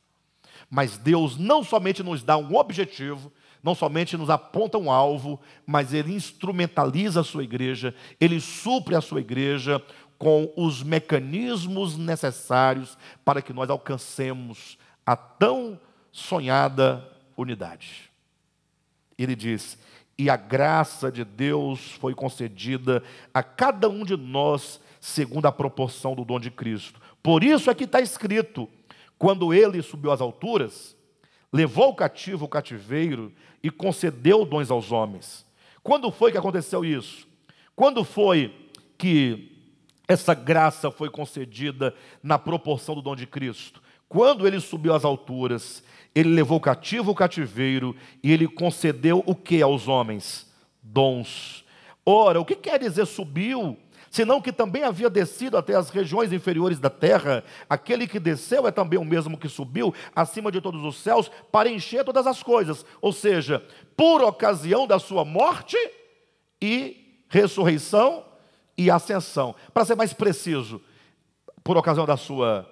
Mas Deus não somente nos dá um objetivo, não somente nos aponta um alvo, mas Ele instrumentaliza a sua igreja, Ele supre a sua igreja com os mecanismos necessários para que nós alcancemos a tão sonhada unidade. Ele diz: e a graça de Deus foi concedida a cada um de nós segundo a proporção do dom de Cristo. Por isso é que está escrito: quando Ele subiu às alturas, levou o cativo o cativeiro e concedeu dons aos homens. Quando foi que aconteceu isso? Quando foi que essa graça foi concedida na proporção do dom de Cristo? Quando Ele subiu às alturas, Ele levou o cativo o cativeiro e Ele concedeu o que aos homens? Dons. Ora, o que quer dizer subiu? Senão que também havia descido até as regiões inferiores da terra. Aquele que desceu é também o mesmo que subiu acima de todos os céus para encher todas as coisas. Ou seja, por ocasião da sua morte e ressurreição e ascensão. Para ser mais preciso, por ocasião da sua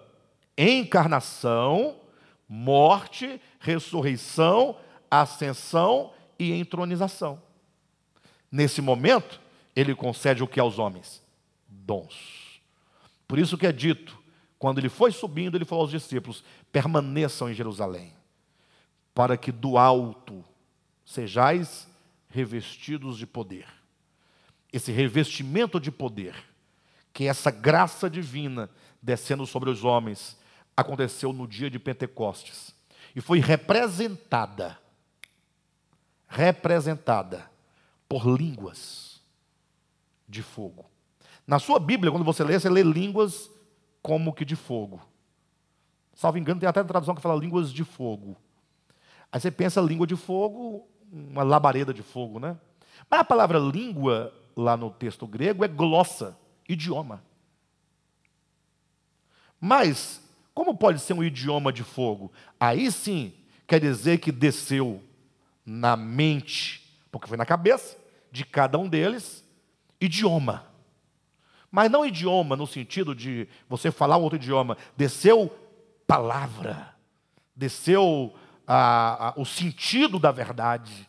encarnação, morte, ressurreição, ascensão e entronização. Nesse momento, Ele concede o que aos homens? Dons. Por isso que é dito, quando Ele foi subindo, Ele falou aos discípulos: permaneçam em Jerusalém, para que do alto sejais revestidos de poder. Esse revestimento de poder, que é essa graça divina descendo sobre os homens, aconteceu no dia de Pentecostes. E foi representada por línguas de fogo. Na sua Bíblia, quando você lê línguas como que de fogo. Salvo engano, tem até tradução que fala línguas de fogo. Aí você pensa língua de fogo, uma labareda de fogo, né? Mas a palavra língua, lá no texto grego, é glossa, idioma. Mas, como pode ser um idioma de fogo? Aí sim, quer dizer que desceu na mente, porque foi na cabeça de cada um deles, idioma. Mas não idioma no sentido de você falar um outro idioma. Desceu palavra, desceu o sentido da verdade,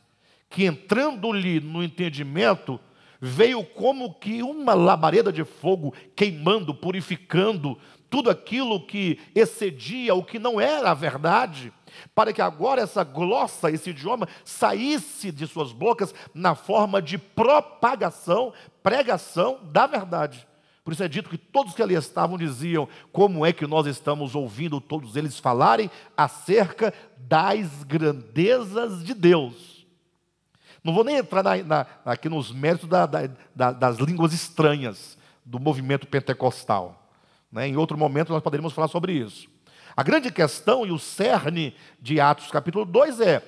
que entrando-lhe no entendimento, veio como que uma labareda de fogo queimando, purificando tudo aquilo que excedia o que não era a verdade, para que agora essa glossa, esse idioma, saísse de suas bocas na forma de propagação, pregação da verdade. Por isso é dito que todos que ali estavam diziam: como é que nós estamos ouvindo todos eles falarem acerca das grandezas de Deus? Não vou nem entrar aqui nos méritos das línguas estranhas do movimento pentecostal, né? Em outro momento nós poderíamos falar sobre isso. A grande questão e o cerne de Atos capítulo 2 é,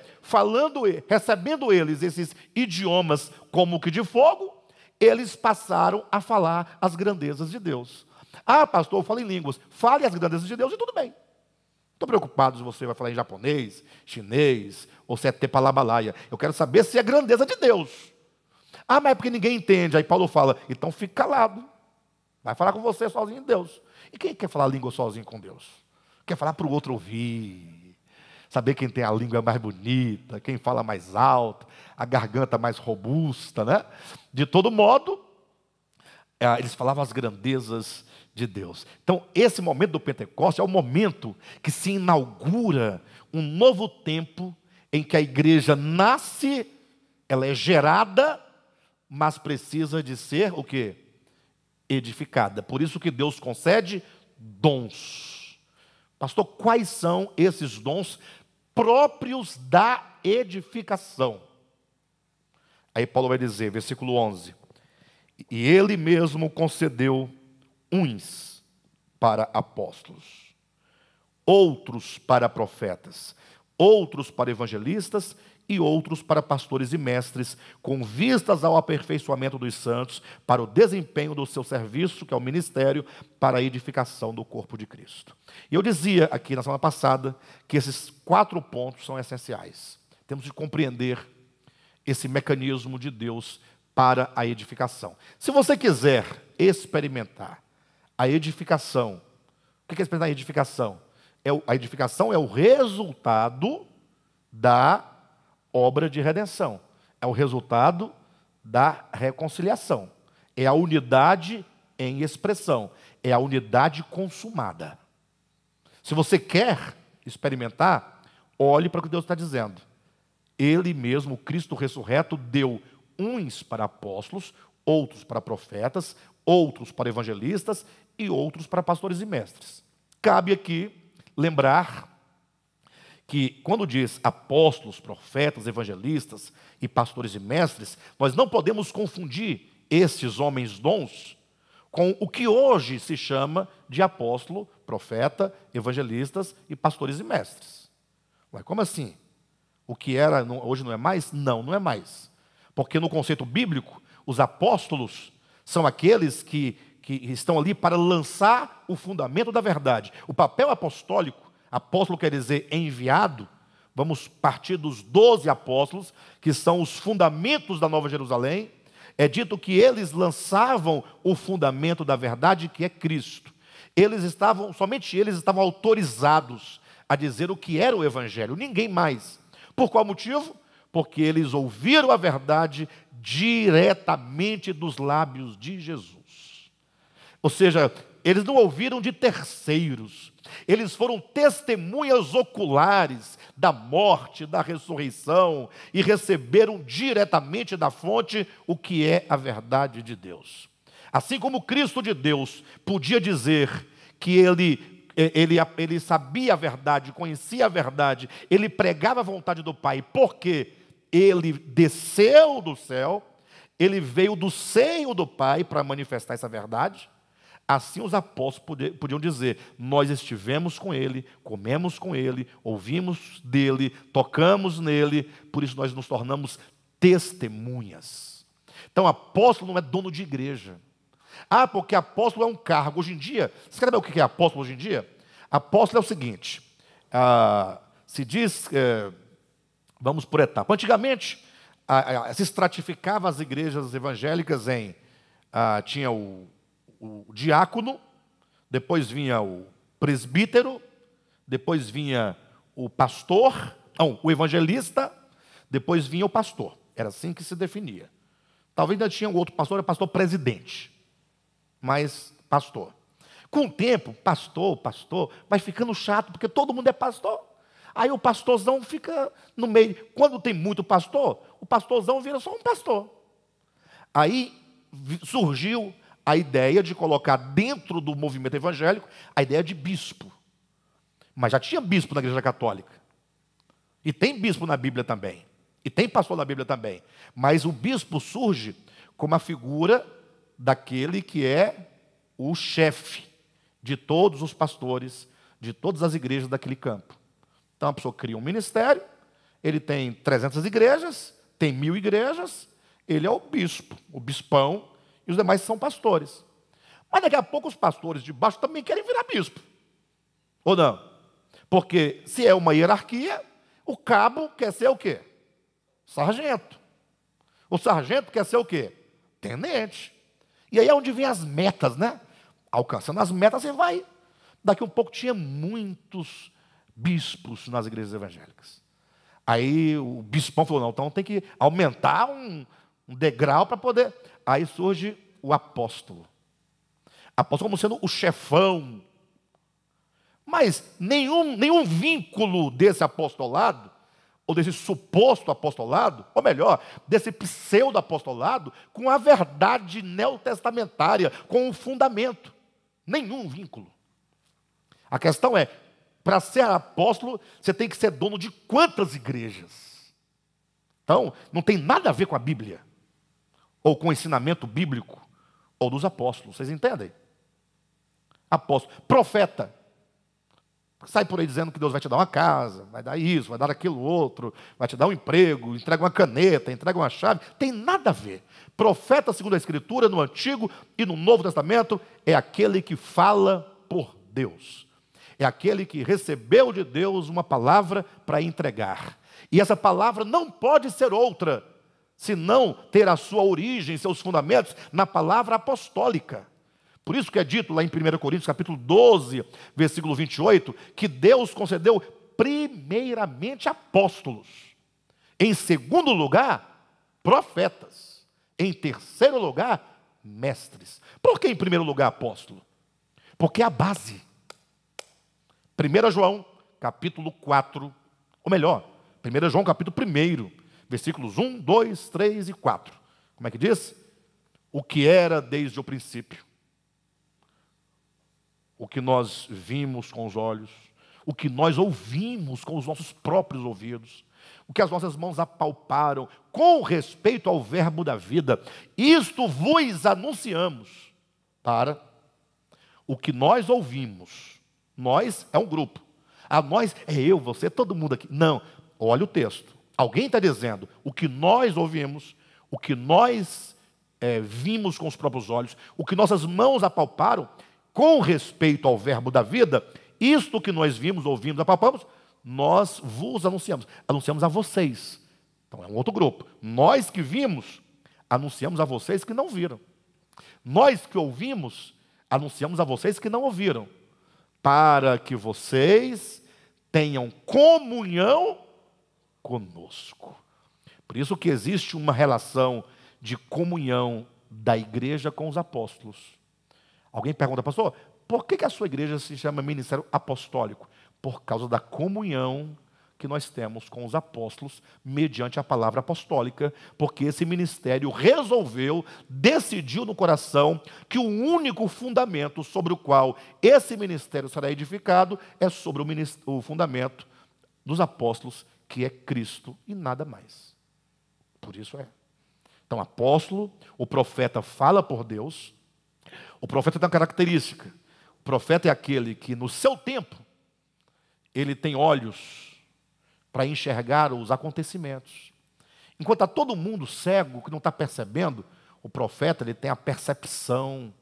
recebendo eles esses idiomas como que de fogo, eles passaram a falar as grandezas de Deus. Ah, pastor, eu falo em línguas. Fale as grandezas de Deus e tudo bem. Não estou preocupado se você vai falar em japonês, chinês, ou se é tepalabalaia. Eu quero saber se é grandeza de Deus. Ah, mas é porque ninguém entende. Aí Paulo fala: então fique calado. Vai falar com você sozinho em Deus. E quem quer falar língua sozinho com Deus? Quer falar para o outro ouvir. Saber quem tem a língua mais bonita, quem fala mais alto, a garganta mais robusta, né? De todo modo, eles falavam as grandezas de Deus. Então, esse momento do Pentecostes é o momento que se inaugura um novo tempo em que a igreja nasce, ela é gerada, mas precisa de ser o quê? Edificada. Por isso que Deus concede dons. Pastor, quais são esses dons próprios da edificação? Aí Paulo vai dizer, versículo 11: e ele mesmo concedeu uns para apóstolos, outros para profetas, outros para evangelistas e outros para pastores e mestres, com vistas ao aperfeiçoamento dos santos, para o desempenho do seu serviço, que é o ministério, para a edificação do corpo de Cristo. E eu dizia aqui na semana passada que esses 4 pontos são essenciais. Temos de compreender esse mecanismo de Deus para a edificação. Se você quiser experimentar a edificação, o que é experimentar a edificação? A edificação é o resultado da obra de redenção. É o resultado da reconciliação. É a unidade em expressão. É a unidade consumada. Se você quer experimentar, olhe para o que Deus está dizendo. Ele mesmo, Cristo ressurreto, deu uns para apóstolos, outros para profetas, outros para evangelistas e outros para pastores e mestres. Cabe aqui lembrar que quando diz apóstolos, profetas, evangelistas e pastores e mestres, nós não podemos confundir estes homens dons com o que hoje se chama de apóstolo, profeta, evangelistas e pastores e mestres. Ué, como assim? O que era, hoje não é mais? Não, não é mais. Porque no conceito bíblico, os apóstolos são aqueles que estão ali para lançar o fundamento da verdade. O papel apostólico, apóstolo quer dizer enviado, vamos partir dos 12 apóstolos, que são os fundamentos da Nova Jerusalém. É dito que eles lançavam o fundamento da verdade, que é Cristo. Somente eles estavam autorizados a dizer o que era o Evangelho, ninguém mais. Por qual motivo? Porque eles ouviram a verdade diretamente dos lábios de Jesus. Ou seja, eles não ouviram de terceiros. Eles foram testemunhas oculares da morte, da ressurreição, e receberam diretamente da fonte o que é a verdade de Deus. Assim como Cristo de Deus podia dizer que ele sabia a verdade, conhecia a verdade, ele pregava a vontade do Pai, porque ele desceu do céu, ele veio do seio do Pai para manifestar essa verdade. Assim os apóstolos podiam dizer: nós estivemos com ele, comemos com ele, ouvimos dele, tocamos nele, por isso nós nos tornamos testemunhas. Então apóstolo não é dono de igreja. Ah, porque apóstolo é um cargo. Hoje em dia, você quer saber o que é apóstolo hoje em dia? Apóstolo é o seguinte, se diz, vamos por etapa. Antigamente, se estratificava as igrejas evangélicas em, tinha o diácono, depois vinha o presbítero, depois vinha o pastor, não, o evangelista, depois vinha o pastor. Era assim que se definia. Talvez ainda tinha um outro pastor, era pastor presidente, mas pastor. Com o tempo, pastor, vai ficando chato, porque todo mundo é pastor. Aí o pastorzão fica no meio. Quando tem muito pastor, o pastorzão vira só um pastor. Aí surgiu a ideia de colocar dentro do movimento evangélico a ideia de bispo. Mas já tinha bispo na Igreja Católica. E tem bispo na Bíblia também. E tem pastor na Bíblia também. Mas o bispo surge como a figura daquele que é o chefe de todos os pastores, de todas as igrejas daquele campo. Então a pessoa cria um ministério, ele tem 300 igrejas, tem 1000 igrejas, ele é o bispo, o bispão, e os demais são pastores. Mas daqui a pouco os pastores de baixo também querem virar bispo. Ou não? Porque se é uma hierarquia, o cabo quer ser o quê? Sargento. O sargento quer ser o quê? Tenente. E aí é onde vem as metas, né? Alcançando as metas, você vai. Daqui a um pouco tinha muitos bispos nas igrejas evangélicas. Aí o bispão falou: não, então tem que aumentar um degrau para poder. Aí surge o apóstolo. apóstolo como sendo o chefão. Mas nenhum vínculo desse apostolado, ou desse suposto apostolado, ou melhor, desse pseudo-apostolado, com a verdade neotestamentária, com o fundamento. Nenhum vínculo. A questão é, para ser apóstolo, você tem que ser dono de quantas igrejas? Então, não tem nada a ver com a Bíblia, ou com o ensinamento bíblico, ou dos apóstolos, vocês entendem? Apóstolo, profeta, sai por aí dizendo que Deus vai te dar uma casa, vai dar isso, vai dar aquilo outro, vai te dar um emprego, entrega uma caneta, entrega uma chave. Tem nada a ver. Profeta, segundo a Escritura, no Antigo e no Novo Testamento, é aquele que fala por Deus. É aquele que recebeu de Deus uma palavra para entregar. E essa palavra não pode ser outra, senão ter a sua origem, seus fundamentos na palavra apostólica. Por isso que é dito lá em 1 Coríntios, capítulo 12, versículo 28, que Deus concedeu primeiramente apóstolos, em segundo lugar, profetas, em terceiro lugar, mestres. Por que em primeiro lugar apóstolo? Porque é a base. 1 João, capítulo 4, ou melhor, 1 João, capítulo 1, versículos 1, 2, 3 e 4. Como é que diz? O que era desde o princípio, o que nós vimos com os olhos, o que nós ouvimos com os nossos próprios ouvidos, o que as nossas mãos apalparam com respeito ao verbo da vida, isto vos anunciamos para o que nós ouvimos. Nós é um grupo. A nós é eu, você, todo mundo aqui. Não, olha o texto. Alguém está dizendo o que nós ouvimos, o que nós vimos com os próprios olhos, o que nossas mãos apalparam, com respeito ao verbo da vida, isto que nós vimos, ouvimos, apalpamos, nós vos anunciamos. Anunciamos a vocês. Então é um outro grupo. Nós que vimos, anunciamos a vocês que não viram. Nós que ouvimos, anunciamos a vocês que não ouviram. Para que vocês tenham comunhão conosco. Por isso que existe uma relação de comunhão da igreja com os apóstolos. Alguém pergunta, pastor, por que a sua igreja se chama ministério apostólico? Por causa da comunhão que nós temos com os apóstolos, mediante a palavra apostólica, porque esse ministério resolveu, decidiu no coração, que o único fundamento sobre o qual esse ministério será edificado é sobre o fundamento dos apóstolos, que é Cristo e nada mais. Por isso é. Então, apóstolo, o profeta fala por Deus. O profeta tem uma característica. O profeta é aquele que, no seu tempo, ele tem olhos para enxergar os acontecimentos. Enquanto está todo mundo cego, que não está percebendo, o profeta ele tem a percepção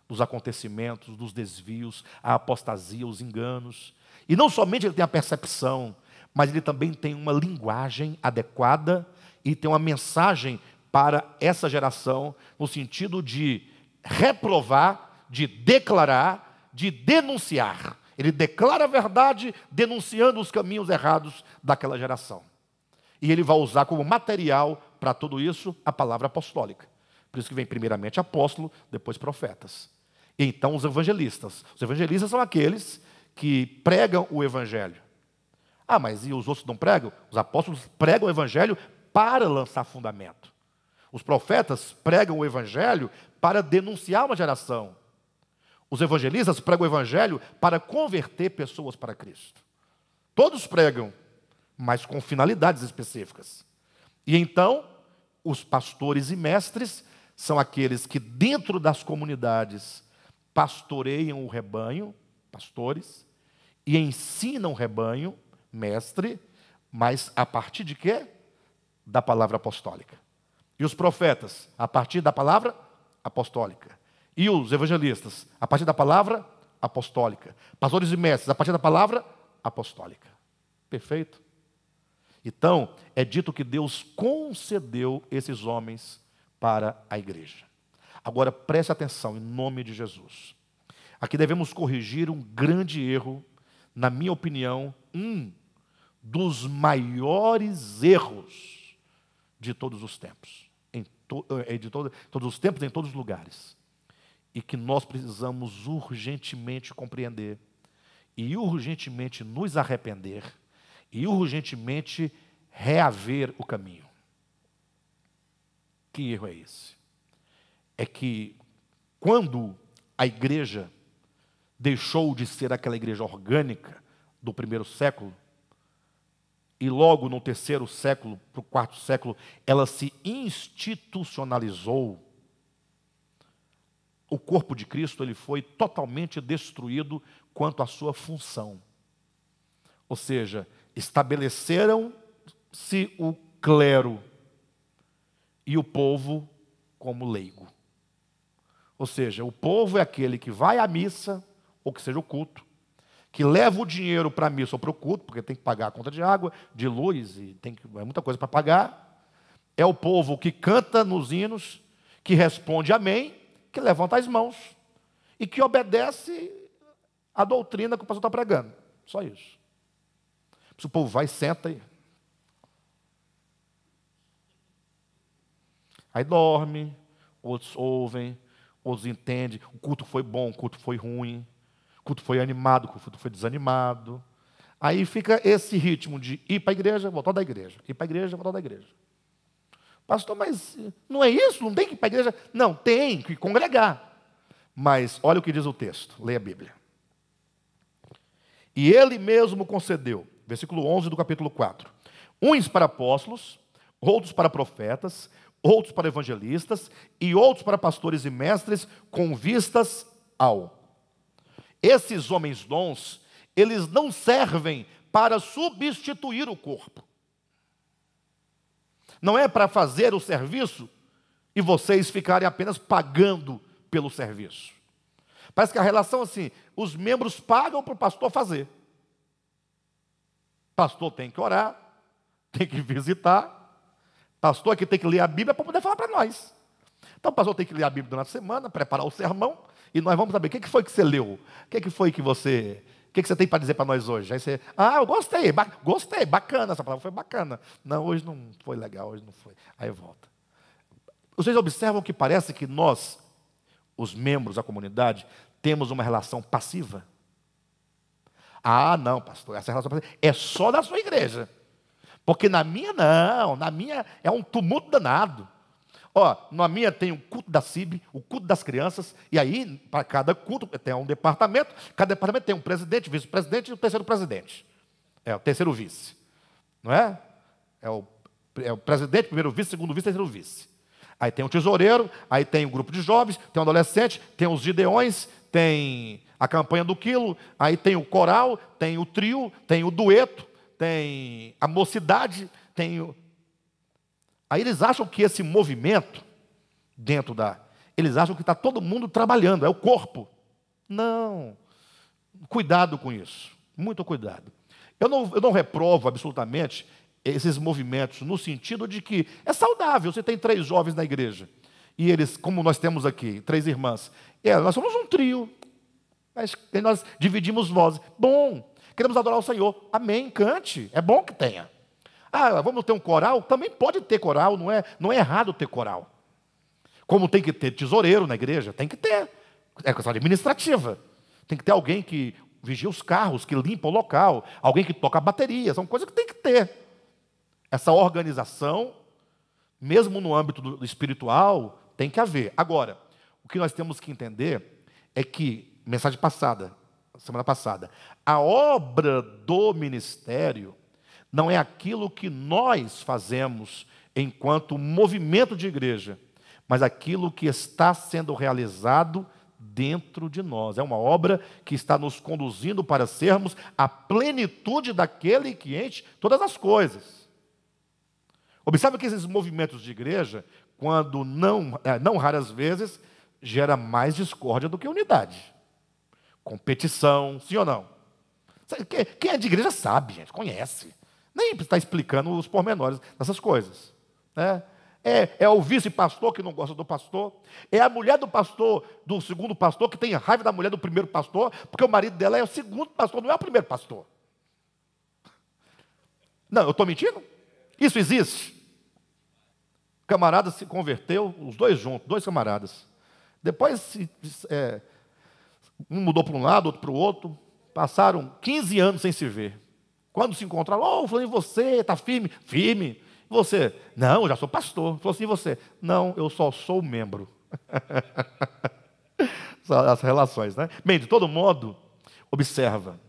dos acontecimentos, dos desvios, a apostasia, os enganos. E não somente ele tem a percepção, mas ele também tem uma linguagem adequada e tem uma mensagem para essa geração, no sentido de reprovar, de declarar, de denunciar. Ele declara a verdade, denunciando os caminhos errados daquela geração. E ele vai usar como material para tudo isso a palavra apostólica. Por isso que vem primeiramente apóstolo, depois profetas. E então os evangelistas. Os evangelistas são aqueles que pregam o evangelho. Ah, mas e os outros não pregam? Os apóstolos pregam o evangelho para lançar fundamento. Os profetas pregam o evangelho para denunciar uma geração. Os evangelistas pregam o evangelho para converter pessoas para Cristo. Todos pregam, mas com finalidades específicas. E então, os pastores e mestres são aqueles que dentro das comunidades pastoreiam o rebanho, pastores, e ensinam o rebanho, mestre, mas a partir de quê? Da palavra apostólica. E os profetas, a partir da palavra apostólica. E os evangelistas, a partir da palavra apostólica. Pastores e mestres, a partir da palavra apostólica. Perfeito? Então, é dito que Deus concedeu esses homens para a igreja. Agora, preste atenção, em nome de Jesus. Aqui devemos corrigir um grande erro, na minha opinião, um dos maiores erros de todos os tempos. Todos os tempos, em todos os lugares. e que nós precisamos urgentemente compreender, e urgentemente nos arrepender, e urgentemente reaver o caminho. Que erro é esse? É que quando a igreja deixou de ser aquela igreja orgânica do primeiro século, e logo no terceiro século para o quarto século, ela se institucionalizou, o corpo de Cristo ele foi totalmente destruído quanto à sua função. Ou seja, estabeleceram-se o clero e o povo como leigo. Ou seja, o povo é aquele que vai à missa, ou que seja o culto, que leva o dinheiro para a missa ou para o culto, porque tem que pagar a conta de água, de luz, e é muita coisa para pagar. É o povo que canta nos hinos, que responde amém, que levanta as mãos e que obedece à doutrina que o pastor está pregando. Só isso. Se o povo vai, senta aí dorme, outros ouvem, outros entendem. O culto foi bom, o culto foi ruim. O culto foi animado, o culto foi desanimado. Aí fica esse ritmo de ir para a igreja, voltar da igreja. Ir para a igreja, voltar da igreja. Pastor, mas não é isso? Não tem que ir para a igreja? Não, tem que congregar. Mas olha o que diz o texto. Leia a Bíblia. E ele mesmo concedeu, versículo 11 do capítulo 4. Uns para apóstolos, outros para profetas, outros para evangelistas e outros para pastores e mestres, com vistas ao... Esses homens dons, eles não servem para substituir o corpo. Não é para fazer o serviço e vocês ficarem apenas pagando pelo serviço. Parece que a relação assim, os membros pagam para o pastor fazer. Pastor tem que orar, tem que visitar. Pastor aqui tem que ler a Bíblia para poder falar para nós. Então o pastor tem que ler a Bíblia durante a semana, preparar o sermão. E nós vamos saber, o que foi que você leu? O que foi que você... O que você tem para dizer para nós hoje? Aí você, eu gostei, gostei, bacana, essa palavra foi bacana. Não, hoje não foi legal, hoje não foi. Aí volta. Vocês observam que parece que nós, os membros da comunidade, temos uma relação passiva? Não, pastor, essa relação passiva é só da sua igreja. Porque na minha não, na minha é um tumulto danado. Na minha tem o culto da CIB, o culto das crianças, e aí, para cada culto, tem um departamento, cada departamento tem um presidente, vice-presidente e o terceiro presidente. É o terceiro vice. Não é? É o presidente, primeiro vice, segundo vice, terceiro vice. Aí tem o tesoureiro, aí tem o grupo de jovens, tem o adolescente, tem os gideões, tem a campanha do quilo, aí tem o coral, tem o trio, tem o dueto, tem a mocidade, tem o... Aí eles acham que esse movimento, eles acham que está todo mundo trabalhando, é o corpo. Não. Cuidado com isso. Muito cuidado. Eu não reprovo absolutamente esses movimentos, no sentido de que é saudável. Você tem 3 jovens na igreja. E eles, como nós temos aqui, 3 irmãs. Nós somos um trio. Mas nós dividimos vozes. Bom. Queremos adorar o Senhor. Amém. Cante. É bom que tenha. Vamos ter um coral? Também pode ter coral, não é errado ter coral. Como tem que ter tesoureiro na igreja, tem que ter. É questão administrativa. Tem que ter alguém que vigia os carros, que limpa o local, alguém que toca a bateria, são coisas que tem que ter. Essa organização, mesmo no âmbito do espiritual, tem que haver. Agora, o que nós temos que entender é que, mensagem passada, semana passada, a obra do ministério não é aquilo que nós fazemos enquanto movimento de igreja, mas aquilo que está sendo realizado dentro de nós. É uma obra que está nos conduzindo para sermos a plenitude daquele que enche todas as coisas. Observe que esses movimentos de igreja, quando não raras vezes, gera mais discórdia do que unidade. Competição, sim ou não? Quem é de igreja sabe, gente, conhece. Nem está explicando os pormenores dessas coisas. Né? É o vice-pastor que não gosta do pastor. É a mulher do pastor, do segundo pastor, que tem raiva da mulher do primeiro pastor, porque o marido dela é o segundo pastor, não é o primeiro pastor. Não, eu estou mentindo? Isso existe. O camarada se converteu, os dois juntos, 2 camaradas. Depois, um mudou para um lado, outro para o outro. Passaram 15 anos sem se ver. Quando se encontraram, falando, e você, está firme? Firme. E você? Não, eu já sou pastor. Falou assim, e você? Não, eu só sou membro. As relações, né? Bem, de todo modo, observa.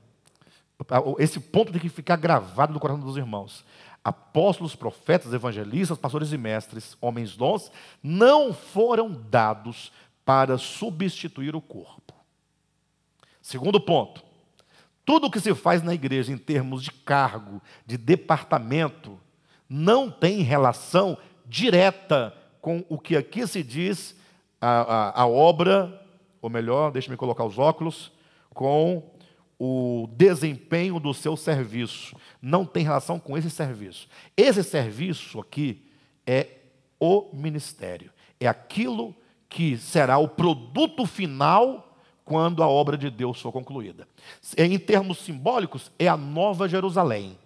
Esse ponto tem que ficar gravado no coração dos irmãos. Apóstolos, profetas, evangelistas, pastores e mestres, homens dons, não foram dados para substituir o corpo. Segundo ponto, tudo o que se faz na igreja em termos de cargo, de departamento, não tem relação direta com o que aqui se diz a obra, ou melhor, deixe-me colocar os óculos, com o desempenho do seu serviço. Não tem relação com esse serviço. Esse serviço aqui é o ministério. É aquilo que será o produto final quando a obra de Deus for concluída. Em termos simbólicos, é a Nova Jerusalém.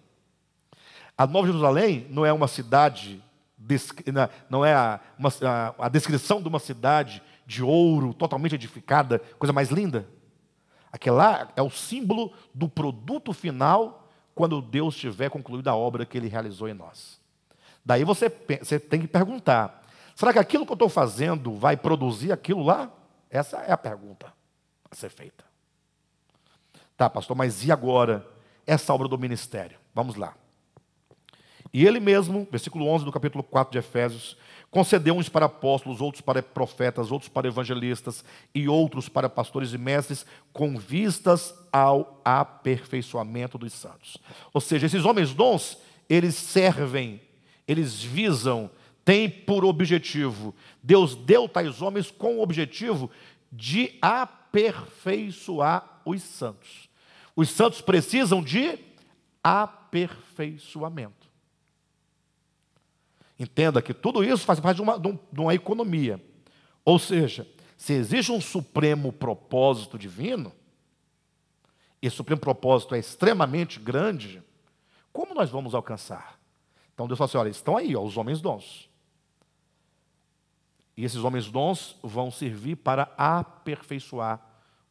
A Nova Jerusalém não é uma cidade, não é a descrição de uma cidade de ouro, totalmente edificada, coisa mais linda. Aquele lá é o símbolo do produto final quando Deus tiver concluído a obra que Ele realizou em nós. Daí você tem que perguntar, será que aquilo que eu estou fazendo vai produzir aquilo lá? Essa é a pergunta a ser feita. Tá, pastor, mas e agora essa obra do ministério? Vamos lá. E ele mesmo, versículo 11 do capítulo 4 de Efésios, concedeu uns para apóstolos, outros para profetas, outros para evangelistas e outros para pastores e mestres, com vistas ao aperfeiçoamento dos santos. Ou seja, esses homens dons, eles servem, eles visam, têm por objetivo. Deus deu tais homens com o objetivo de aperfeiçoar os santos. Os santos precisam de aperfeiçoamento. Entenda que tudo isso faz parte de uma economia. Ou seja, se existe um supremo propósito divino, esse supremo propósito é extremamente grande, como nós vamos alcançar? Então Deus fala assim, olha, estão aí, os homens dons. E esses homens dons vão servir para aperfeiçoar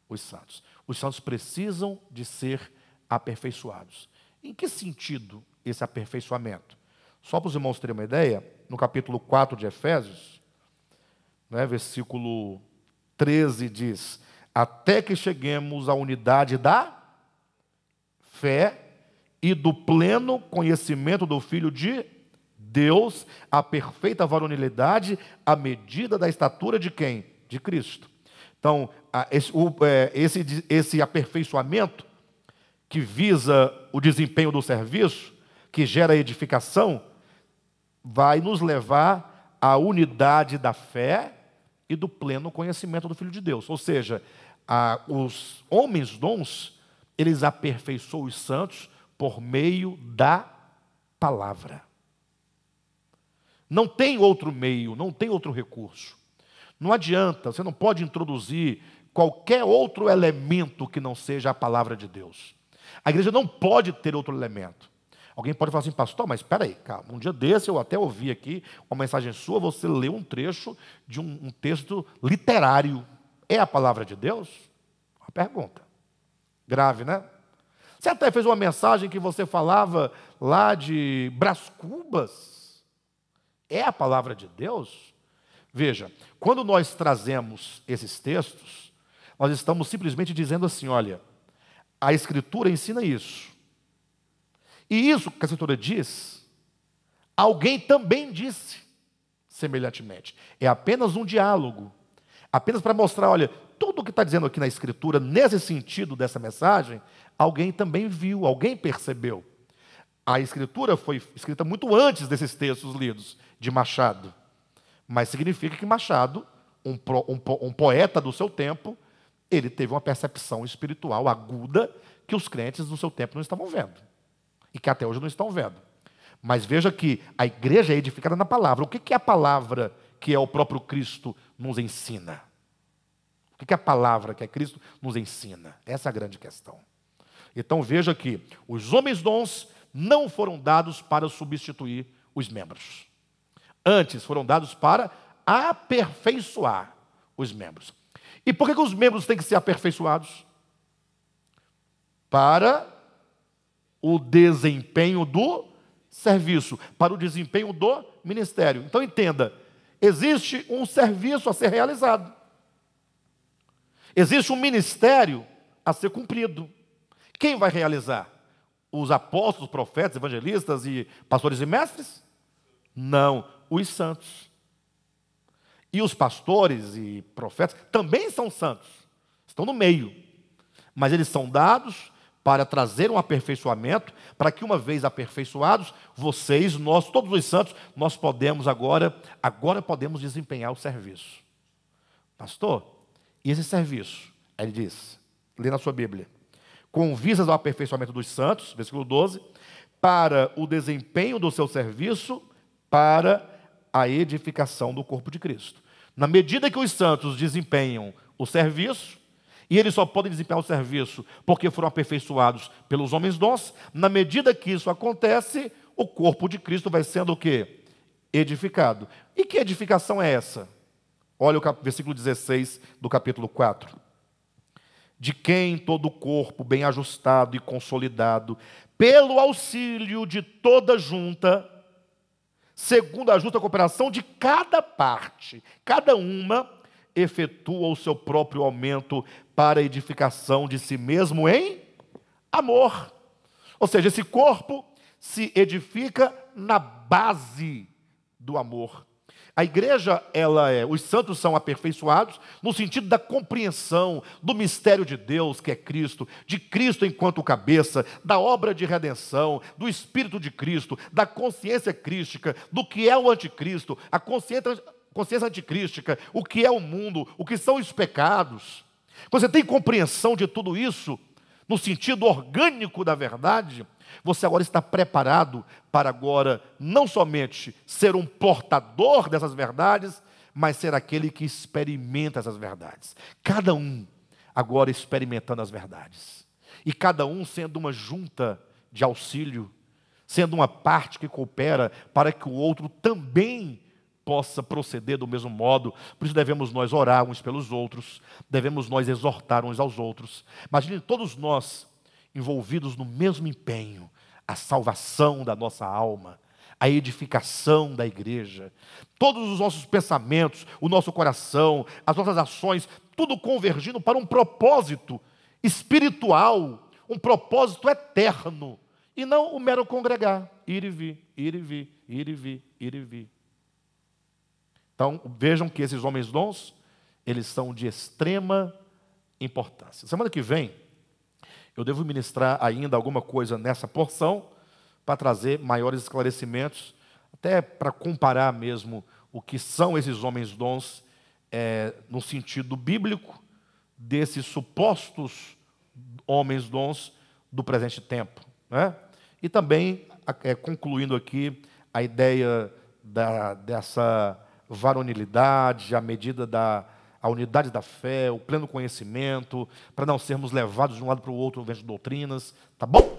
os santos. Os santos precisam de ser aperfeiçoados. Em que sentido esse aperfeiçoamento? Só para os irmãos terem uma ideia, no capítulo 4 de Efésios, versículo 13 diz, até que cheguemos à unidade da fé e do pleno conhecimento do Filho de Deus, a perfeita varonilidade, à medida da estatura de quem? De Cristo. Então, esse aperfeiçoamento que visa o desempenho do serviço, que gera edificação, vai nos levar à unidade da fé e do pleno conhecimento do Filho de Deus. Ou seja, os homens dons, eles aperfeiçoam os santos por meio da palavra. Não tem outro meio, não tem outro recurso. Não adianta, você não pode introduzir qualquer outro elemento que não seja a palavra de Deus. A igreja não pode ter outro elemento. Alguém pode falar assim, pastor, mas espera aí, calma. Um dia desse eu até ouvi aqui uma mensagem sua, você leu um trecho de um texto literário. É a palavra de Deus? Uma pergunta. Grave, né? Você até fez uma mensagem que você falava lá de Brás Cubas. É a palavra de Deus? Veja, quando nós trazemos esses textos, nós estamos simplesmente dizendo assim, olha, a Escritura ensina isso. E isso que a Escritura diz, alguém também disse semelhantemente. É apenas um diálogo, apenas para mostrar, olha, tudo o que está dizendo aqui na Escritura, nesse sentido dessa mensagem, alguém também viu, alguém percebeu. A Escritura foi escrita muito antes desses textos lidos, de Machado. Mas significa que Machado, um poeta do seu tempo, ele teve uma percepção espiritual aguda que os crentes do seu tempo não estavam vendo. E que até hoje não estão vendo. Mas veja que a igreja é edificada na palavra. O que é a palavra que é o próprio Cristo nos ensina? O que é a palavra que é Cristo nos ensina? Essa é a grande questão. Então veja que os homens dons não foram dados para substituir os membros. Antes foram dados para aperfeiçoar os membros. E por que os membros têm que ser aperfeiçoados? Para o desempenho do serviço, para o desempenho do ministério. Então entenda, existe um serviço a ser realizado. Existe um ministério a ser cumprido. Quem vai realizar? Os apóstolos, profetas, evangelistas e pastores e mestres? Não, os santos. E os pastores e profetas também são santos, estão no meio, mas eles são dados para trazer um aperfeiçoamento, para que uma vez aperfeiçoados, vocês, nós, todos os santos, nós podemos agora podemos desempenhar o serviço. Pastor, e esse serviço? Ele diz, lê na sua Bíblia, com vistas ao aperfeiçoamento dos santos, versículo 12, para o desempenho do seu serviço, para a edificação do corpo de Cristo. Na medida que os santos desempenham o serviço, e eles só podem desempenhar o serviço porque foram aperfeiçoados pelos homens dons, na medida que isso acontece, o corpo de Cristo vai sendo o quê? Edificado. E que edificação é essa? Olha o versículo 16 do capítulo 4. De quem todo o corpo bem ajustado e consolidado, pelo auxílio de toda junta, segundo a justa cooperação de cada parte, cada uma efetua o seu próprio aumento para a edificação de si mesmo em amor. Ou seja, esse corpo se edifica na base do amor. A igreja, os santos são aperfeiçoados no sentido da compreensão do mistério de Deus, que é Cristo, de Cristo enquanto cabeça, da obra de redenção, do Espírito de Cristo, da consciência crística, do que é o anticristo, a consciência anticrística, o que é o mundo, o que são os pecados. Quando você tem compreensão de tudo isso, no sentido orgânico da verdade, você agora está preparado para agora não somente ser um portador dessas verdades, mas ser aquele que experimenta essas verdades. Cada um agora experimentando as verdades. E cada um sendo uma junta de auxílio, sendo uma parte que coopera para que o outro também possa proceder do mesmo modo. Por isso devemos nós orar uns pelos outros, devemos nós exortar uns aos outros. Imagine todos nós envolvidos no mesmo empenho, a salvação da nossa alma, a edificação da igreja, todos os nossos pensamentos, o nosso coração, as nossas ações, tudo convergindo para um propósito espiritual, um propósito eterno, e não o mero congregar, ir e vir, ir e vir, ir e vir, ir e vir. Então, vejam que esses homens dons, eles são de extrema importância. Semana que vem, eu devo ministrar ainda alguma coisa nessa porção, para trazer maiores esclarecimentos, até para comparar mesmo o que são esses homens dons, no sentido bíblico, desses supostos homens dons do presente tempo, né? E também, concluindo aqui, a ideia dessa varonilidade, a medida a unidade da fé, o pleno conhecimento, para não sermos levados de um lado para o outro dentro de doutrinas, tá bom?